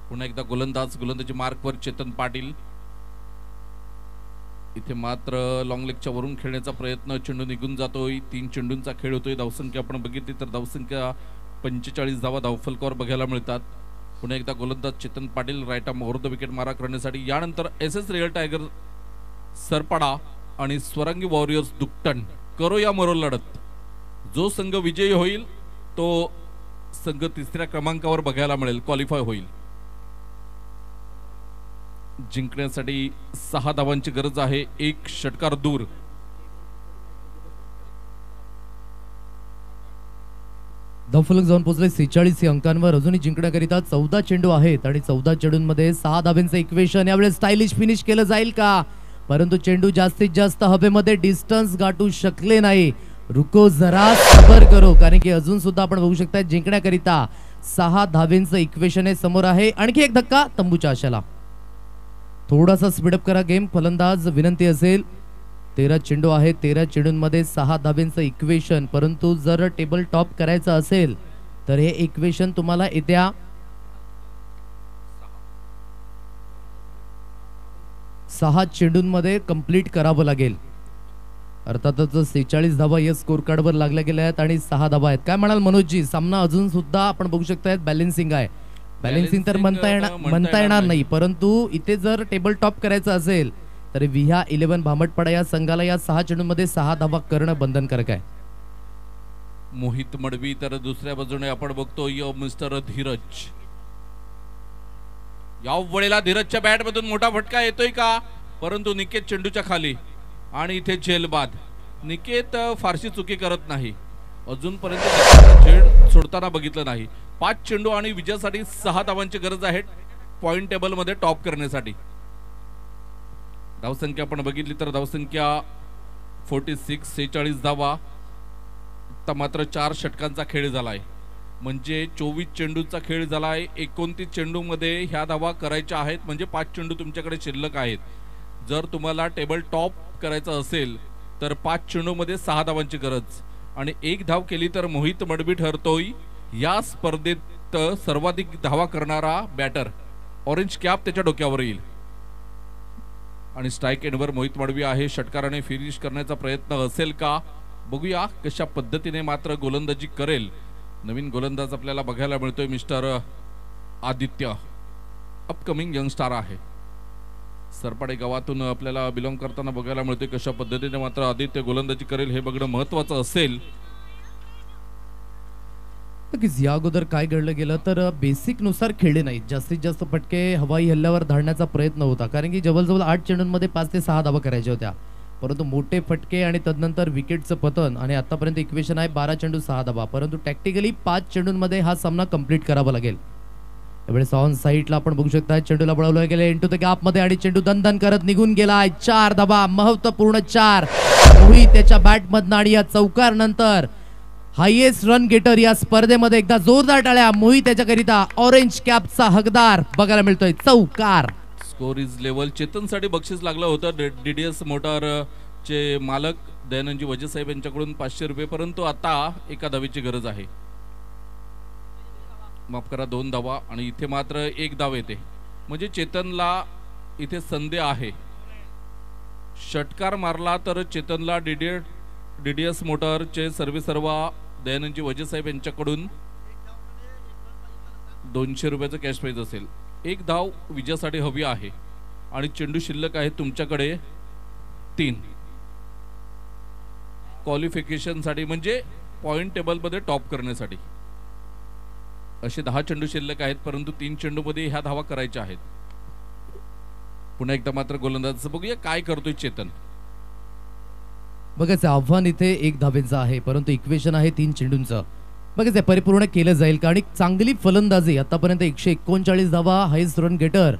पुन्हा एकदा गोलंदाजी मार्कवर चेतन पाटील. इथे मात्र लॉंग लेगच्या वरून खेळण्याचा प्रयत्न, चेंडू निघून जातोय. 3 चेंडूंचा खेळ होतोय. धावसंख्या आपण बघितली तर धावसंख्या 45 धावा धावफलकावर बघायला मिळतात. पुन्हा एकदा गोलंदाज Chetan Patil right arm over the wicket मारा करण्यासाठी. यानंतर SS रिअल टायगर सरपाडा आणि स्वरांगी वॉरियर्स दुकटन करो या मरो लढत. जो संघ विजयी होईल तो संघ 3ऱ्या क्रमांकावर बघायला मिळेल, क्वालिफाय होईल. जिंकण्यासाठी 6 धावांची गरज आहे. 1 षटकार दूर. धावफलक जाऊन पोहोचले 46 या अंकांवर. अजूनही जिंकण्याकरिता 14 चेंडू आहेत आणि 14 चेंडूंमध्ये 6 धाब्यांचं इक्वेशन. यावेळेस स्टायलिश फिनिश केलं जाईल का? परंतु चेंडू जास्तीत जास्त हवेमध्ये डिस्टन्स गाठू शकले नाही. रुको जरा सबर करो, कारण की अजून सुद्धा आपण बघू शकता जिंकण्याकरिता 6 धावेंचं इक्वेशन हे समोर आहे. आणखी एक धक्का तंबूच्या आशाला. थोडासा स्पीडअप करा गेम. फलंदाज विनंती असेल. 13 चेंडू आहेत. 13 चेंडूंमध्ये 6 धावेंचं इक्वेशन. परंतु जर टेबल टॉप करायचं असेल तर हे इक्वेशन तुम्हाला येत्या 6 चेंडूंमध्ये कंप्लीट करावं लागेल. अर्थातच 46 धावा या स्कोर कार्डवर लागल्या गेल्या आहेत आणि 6 धावा आहेत. काय म्हणाल मनोजजी, सामना अजून सुद्धा आपण बघू शकताय बॅलन्सिंग आहे. बॅलन्सिंग तर म्हणता येणार नाही, परंतु इथे जर टेबल टॉप करायचं असेल तर विहा 11 भामटपाडा या संघाला या 6 चेंडूंमध्ये 6 धावा करणं बंधनकारक आहे. मोहित मडवी तर दुसऱ्या बाजूने आपण बघतोय मिस्टर धीरज. या वेळेला धीरजच्या बॅट मधून मोठा फटका येतोय का, परंतु निकेत चेंडूच्या खाली आणि इथे झेलबाद. निकेत फारशी चुकी करत नाही, अजूनपर्यंत झेल सोडताना बघितलं नाही. 5 चेंडू आणि विजयासाठी 6 धावांची गरज आहे पॉइंट टेबल मध्ये टॉप करण्यासाठी. धावसंख्या आपण बघितली तर धावसंख्या 46 धावा. आता मात्र 4 षटकांचा खेळ झालाय, म्हणजे 24 चेंडूचा खेळ झालाय. 29 चेंडू मध्ये ह्या धावा करायच्या आहेत, म्हणजे 5 चेंडू तुमच्याकडे शिल्लक आहेत. जर तुम्हाला टेबल टॉप करायचं असेल तर 5 चेंडू मध्ये 6 धावांची गरज आणि 1 धाव केली तर मोहित मडवी ठरतोय या स्पर्धेत सर्वाधिक धावा करणारा बॅटर. ऑरेंज कॅप त्याच्या डोक्यावर येईल आणि स्ट्राईक एंडवर मोहित मडवी आहे. षटकाराने फिनिश करण्याचा प्रयत्न असेल का, बघूया कशा पद्धतीने मात्र गोलंदाजी करेल. नवीन गोलंदाज आपल्याला बघायला मिळतोय मिस्टर आदित्य, अपकमिंग यंगस्टार आहे. सरपाडे गावातून आपल्याला बिलॉंग करताना बघायला मिळतोय. कशा पद्धतीने मात्र आदित्य गोलंदाजी करेल हे बघणं महत्वाचं असेल. नक्कीच या अगोदर काय घडलं गेलं तर बेसिक नुसार खेळले नाहीत. जास्तीत जास्त फटके हवाई हल्ल्यावर धाडण्याचा प्रयत्न होता, कारण की जवळजवळ 8 चेंडूंमध्ये 5 ते 6 धावा करायच्या होत्या. परंतु मोठे फटके आणि तदनंतर विकेटचं पतन आणि आतापर्यंत इक्वेशन आहे 12 चेंडू 6 धावा. परंतु टॅक्टिकली 5 चेंडूंमध्ये हा सामना कंप्लीट करावा लागेल. त्यावेळेस ऑन साईडला आपण बघू शकता चेंडूला बळवलं गेले इंटू द गॅप मध्ये आणि चेंडू दणदण करत निघून गेलाय. 4 धावा, महत्वपूर्ण 4. मोहित त्याच्या बॅट मधनं आणि या चौकार नंतर हायेस्ट रन गेटर या स्पर्धेमध्ये एकदा जोरदार टाळ्या. मोहित त्याच्याकरिता ऑरेंज कॅपचा हकदार बघायला मिळतोय. चौकार. Score is level. चेतनसाठी बक्षीस लागलं होतं डीडीएस मोटार चे मालक दयानंदजी वजे साहेब यांच्याकडून 500 रुपये, परंतु आता एका धावेची गरज आहे. माफ करा, 2 धावा आणि इथे मात्र 1 धाव येते, म्हणजे चेतनला इथे संधी आहे. षटकार मारला तर चेतनला डीडीएस मोटारचे सर्वेसर्वा दयानंदजी वजे साहेब यांच्याकडून 200 रुपयाचं कॅश प्राइज असेल. 1 धाव विजयासाठी हवी आहे आणि चेंडू शिल्लक आहे तुमच्याकडे 3 क्वालिफिकेशन साठी, म्हणजे पॉइंट टेबल मध्ये टॉप करण्यासाठी. असे 10 चेंडू शिल्लक आहेत, परंतु 3 चेंडू मध्ये ह्या धावा करायच्या आहेत. पुन्हा एकदा मात्र गोलंदाज बघूया काय करतोय चेतन. बघायचं आव्हान इथे 1 धावेचं आहे, परंतु इक्वेशन आहे 3 चेंडूंचं. बघायचं परिपूर्ण केलं जाईल का, आणि चांगली फलंदाजी आतापर्यंत 139 धावा, हायस्ट रन गेटर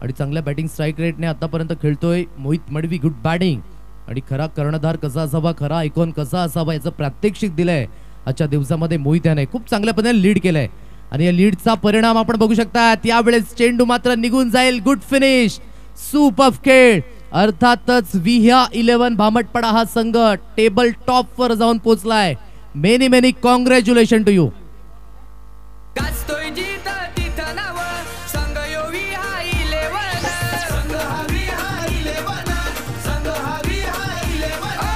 आणि चांगल्या बॅटिंग स्ट्राईक रेटने आतापर्यंत खेळतोय मोहित मडवी. गुड बॅटिंग आणि खरा कर्णधार कसा असावा, खरा आयकॉन कसा असावा याचं प्रात्यक्षिक दिलंय आजच्या दिवसामध्ये मोहित याने. खूप चांगल्या पद्धतीने लीड केलंय आणि या लीडचा परिणाम आपण बघू शकता. त्यावेळेस चेंडू मात्र निघून जाईल. गुड फिनिश, सुपर खेळ. अर्थातच विहा 11 भामटपाडा हा संघ टेबल टॉप वर जाऊन पोहोचलाय. Many many congratulation to you. गाजतोय जीत